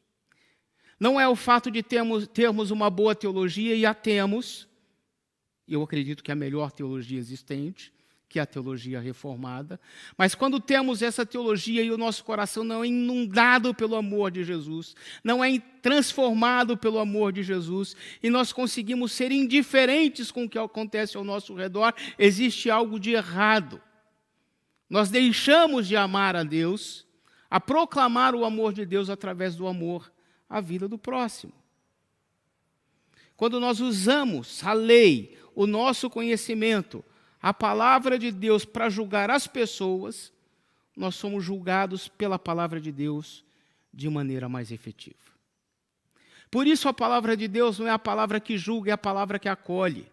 Não é o fato de termos uma boa teologia, e a temos, eu acredito que é a melhor teologia existente, que é a teologia reformada, mas quando temos essa teologia e o nosso coração não é inundado pelo amor de Jesus, não é transformado pelo amor de Jesus, e nós conseguimos ser indiferentes com o que acontece ao nosso redor, existe algo de errado. Nós deixamos de amar a Deus, a proclamar o amor de Deus através do amor à vida do próximo. Quando nós usamos a lei, o nosso conhecimento, a palavra de Deus para julgar as pessoas, nós somos julgados pela palavra de Deus de maneira mais efetiva. Por isso a palavra de Deus não é a palavra que julga, é a palavra que acolhe.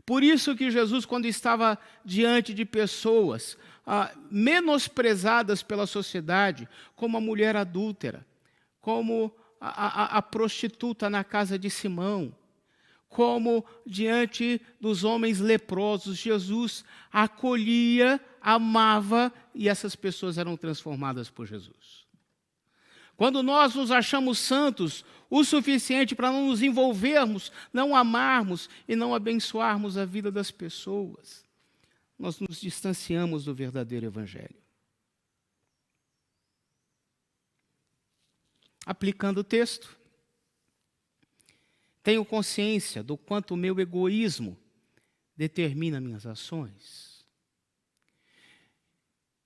Por isso que Jesus, quando estava diante de pessoas menosprezadas pela sociedade, como a mulher adúltera, como a prostituta na casa de Simão, como diante dos homens leprosos, Jesus acolhia, amava, e essas pessoas eram transformadas por Jesus. Quando nós nos achamos santos o suficiente para não nos envolvermos, não amarmos e não abençoarmos a vida das pessoas, nós nos distanciamos do verdadeiro evangelho. Aplicando o texto, tenho consciência do quanto o meu egoísmo determina minhas ações.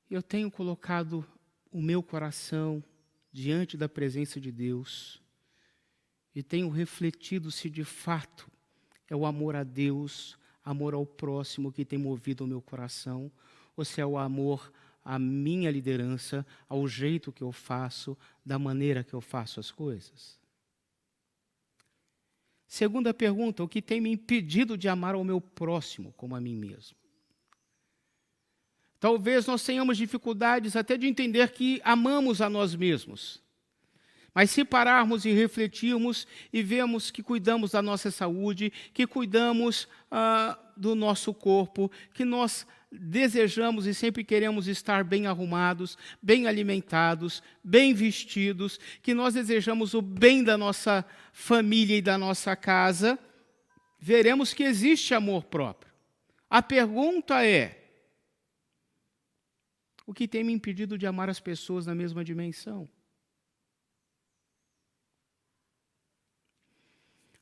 Eu tenho colocado o meu coração diante da presença de Deus e tenho refletido se de fato é o amor a Deus, amor ao próximo que tem movido o meu coração, ou se é o amor à minha liderança, ao jeito que eu faço, da maneira que eu faço as coisas. Segunda pergunta, o que tem me impedido de amar ao meu próximo como a mim mesmo? Talvez nós tenhamos dificuldades até de entender que amamos a nós mesmos. Mas se pararmos e refletirmos e vemos que cuidamos da nossa saúde, que cuidamos do nosso corpo, que nós desejamos e sempre queremos estar bem arrumados, bem alimentados, bem vestidos, que nós desejamos o bem da nossa família e da nossa casa, veremos que existe amor próprio. A pergunta é: o que tem me impedido de amar as pessoas na mesma dimensão?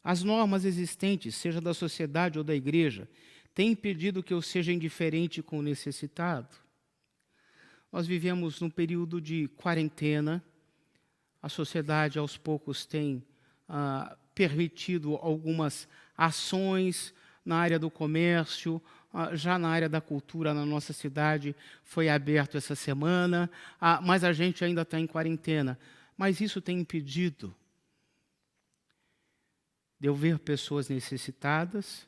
As normas existentes, seja da sociedade ou da igreja, têm impedido que eu seja indiferente com o necessitado. Nós vivemos num período de quarentena, a sociedade aos poucos tem permitido algumas ações na área do comércio, já na área da cultura na nossa cidade foi aberto essa semana, mas a gente ainda está em quarentena. Mas isso tem impedido de eu ver pessoas necessitadas,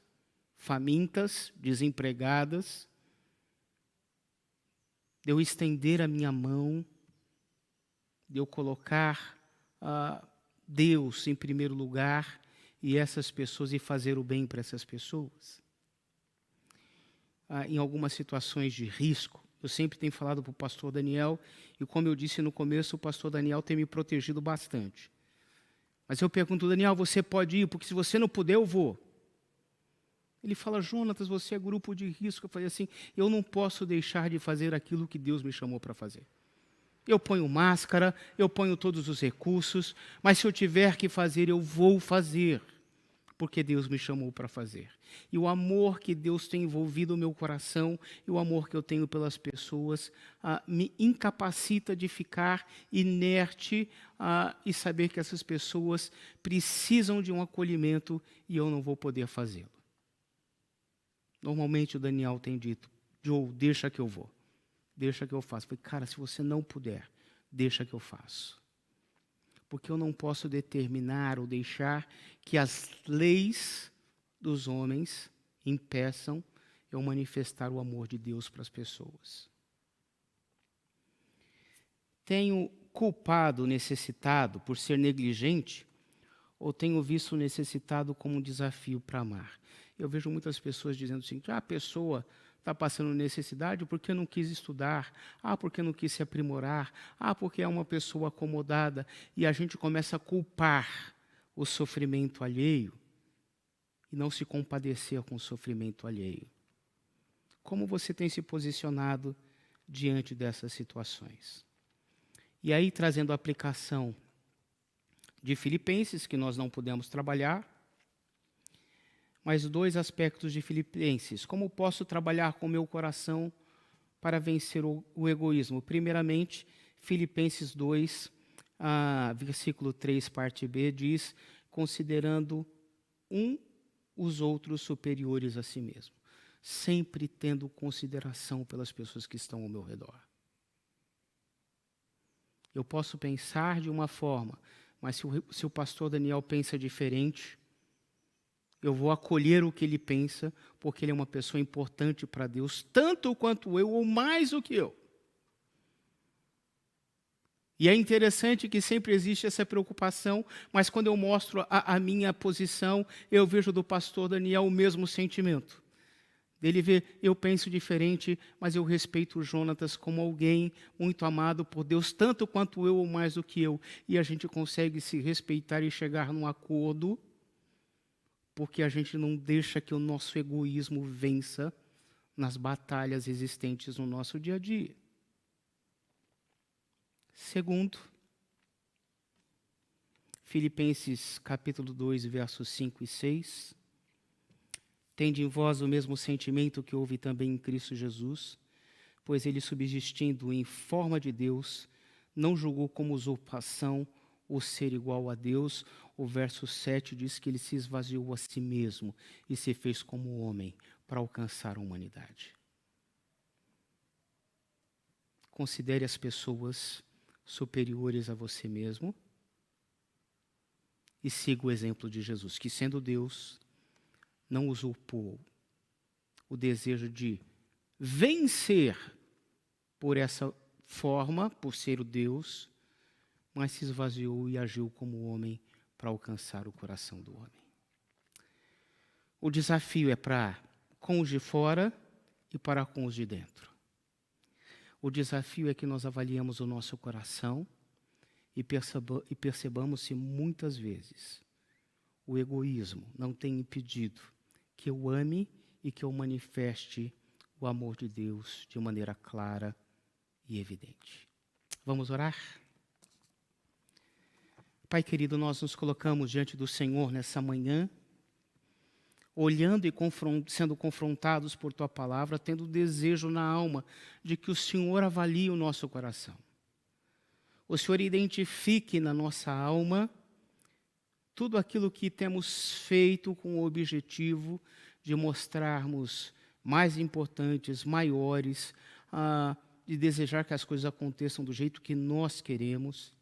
famintas, desempregadas, de eu estender a minha mão, de eu colocar Deus em primeiro lugar e essas pessoas e fazer o bem para essas pessoas. Em algumas situações de risco, eu sempre tenho falado para o pastor Daniel, e como eu disse no começo, o pastor Daniel tem me protegido bastante. Mas eu pergunto: Daniel, você pode ir? Porque se você não puder, eu vou. Ele fala: Jonatas, você é grupo de risco. Eu falei assim: eu não posso deixar de fazer aquilo que Deus me chamou para fazer. Eu ponho máscara, eu ponho todos os recursos, mas se eu tiver que fazer, eu vou fazer, porque Deus me chamou para fazer. E o amor que Deus tem envolvido o meu coração, e o amor que eu tenho pelas pessoas, me incapacita de ficar inerte e saber que essas pessoas precisam de um acolhimento e eu não vou poder fazê-lo. Normalmente o Daniel tem dito, Joe, deixa que eu vou. Deixa que eu faço. Eu falei, cara, se você não puder, deixa que eu faço. Porque eu não posso determinar ou deixar que as leis dos homens impeçam eu manifestar o amor de Deus para as pessoas. Tenho culpado o necessitado por ser negligente ou tenho visto o necessitado como um desafio para amar? Eu vejo muitas pessoas dizendo assim, a pessoa está passando necessidade porque não quis estudar, porque não quis se aprimorar, porque é uma pessoa acomodada, e a gente começa a culpar o sofrimento alheio e não se compadecer com o sofrimento alheio. Como você tem se posicionado diante dessas situações? E aí, trazendo a aplicação de Filipenses, que nós não pudemos trabalhar, mas 2 aspectos de Filipenses. Como posso trabalhar com o meu coração para vencer o egoísmo? Primeiramente, Filipenses 2, versículo 3, parte B, diz, considerando os outros superiores a si mesmo. Sempre tendo consideração pelas pessoas que estão ao meu redor. Eu posso pensar de uma forma, mas se o pastor Daniel pensa diferente, eu vou acolher o que ele pensa, porque ele é uma pessoa importante para Deus, tanto quanto eu, ou mais do que eu. E é interessante que sempre existe essa preocupação, mas quando eu mostro a minha posição, eu vejo do pastor Daniel o mesmo sentimento. Dele ver, eu penso diferente, mas eu respeito o Jonatas como alguém muito amado por Deus, tanto quanto eu ou mais do que eu. E a gente consegue se respeitar e chegar num acordo, porque a gente não deixa que o nosso egoísmo vença nas batalhas existentes no nosso dia a dia. Segundo, Filipenses capítulo 2, versos 5 e 6. Tende em vós o mesmo sentimento que houve também em Cristo Jesus, pois ele, subsistindo em forma de Deus, não julgou como usurpação o ser igual a Deus. O verso 7 diz que ele se esvaziou a si mesmo e se fez como homem para alcançar a humanidade. Considere as pessoas superiores a você mesmo e siga o exemplo de Jesus, que sendo Deus, não usurpou o desejo de vencer por essa forma, por ser o Deus, mas se esvaziou e agiu como homem para alcançar o coração do homem. O desafio é para com os de fora e para com os de dentro. O desafio é que nós avaliemos o nosso coração e percebamos se muitas vezes o egoísmo não tem impedido que eu ame e que eu manifeste o amor de Deus de maneira clara e evidente. Vamos orar? Pai querido, nós nos colocamos diante do Senhor nessa manhã, olhando e sendo confrontados por Tua palavra, tendo o desejo na alma de que o Senhor avalie o nosso coração. O Senhor identifique na nossa alma tudo aquilo que temos feito com o objetivo de mostrarmos mais importantes, maiores, de desejar que as coisas aconteçam do jeito que nós queremos,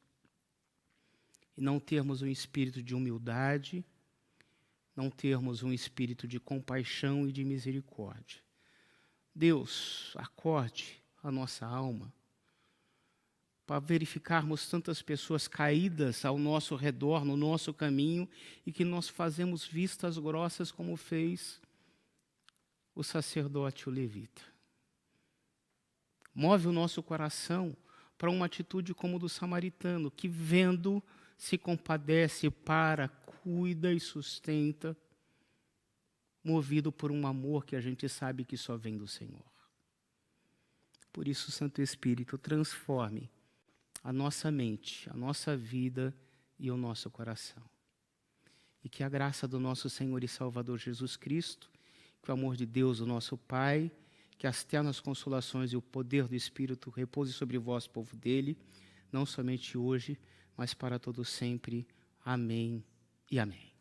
e não termos um espírito de humildade, não termos um espírito de compaixão e de misericórdia. Deus, acorde a nossa alma, para verificarmos tantas pessoas caídas ao nosso redor, no nosso caminho, e que nós fazemos vistas grossas como fez o sacerdote, o levita. Move o nosso coração para uma atitude como do samaritano, que vendo, se compadece, cuida e sustenta, movido por um amor que a gente sabe que só vem do Senhor. Por isso, Santo Espírito, transforme a nossa mente, a nossa vida e o nosso coração. E que a graça do nosso Senhor e Salvador Jesus Cristo, que o amor de Deus, o nosso Pai, que as ternas consolações e o poder do Espírito repouse sobre vós, povo dele, não somente hoje, mas para todo sempre. Amém e amém.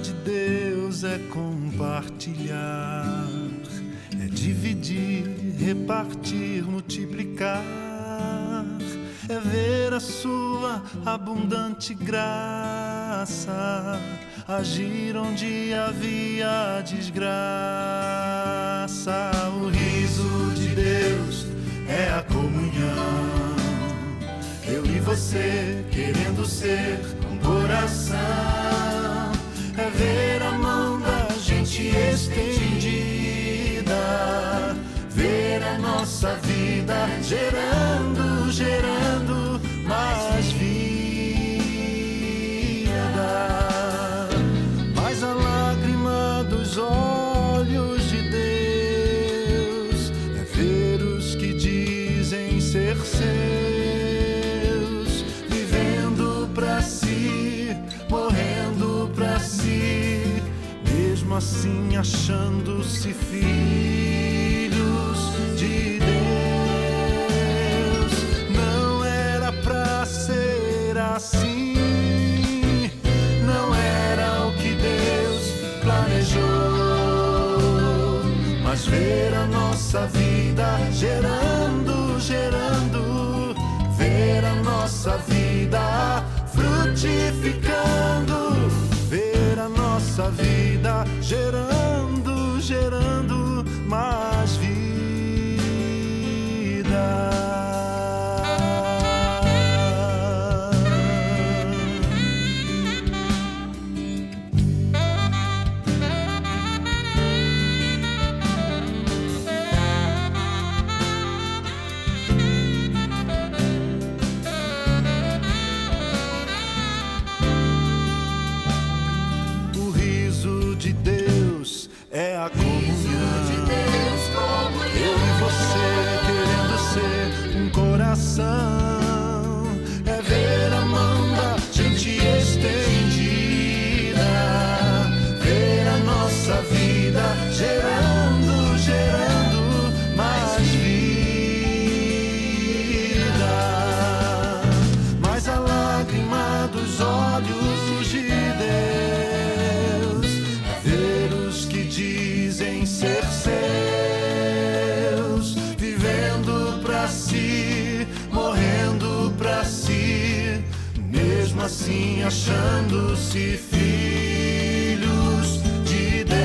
de Deus é compartilhar, é dividir, repartir, multiplicar, é ver a sua abundante graça agir onde havia desgraça. O riso de Deus é a comunhão, eu e você querendo ser um coração, é ver a mão da gente estendida, ver a nossa vida gerando, gerando mais vida. Mas a lágrima dos olhos de Deus é ver os que dizem ser seus, vivendo pra si, morrendo pra si, mesmo assim achando-se filhos de Deus. Não era pra ser assim, não era o que Deus planejou, mas ver a nossa vida gerando, gerando, ver a nossa vida frutificando, ver a nossa vida gerando, gerando mais vida. O riso de Deus é a comunhão, eu e você querendo ser um coração, é ver a mão da gente estendida, ver a nossa vida gerando, gerando mais vida. Mas a lágrima dos olhos de Deus é ver os que dizem ser seus, vivendo pra si, morrendo pra si, mesmo assim achando-se filhos de Deus.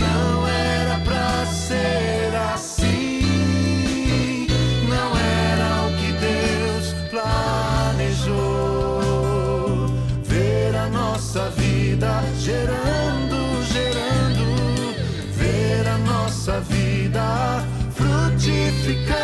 Não era pra ser assim, não era o que Deus planejou, ver a nossa vida gerando, gerando, ver a nossa vida frutificando,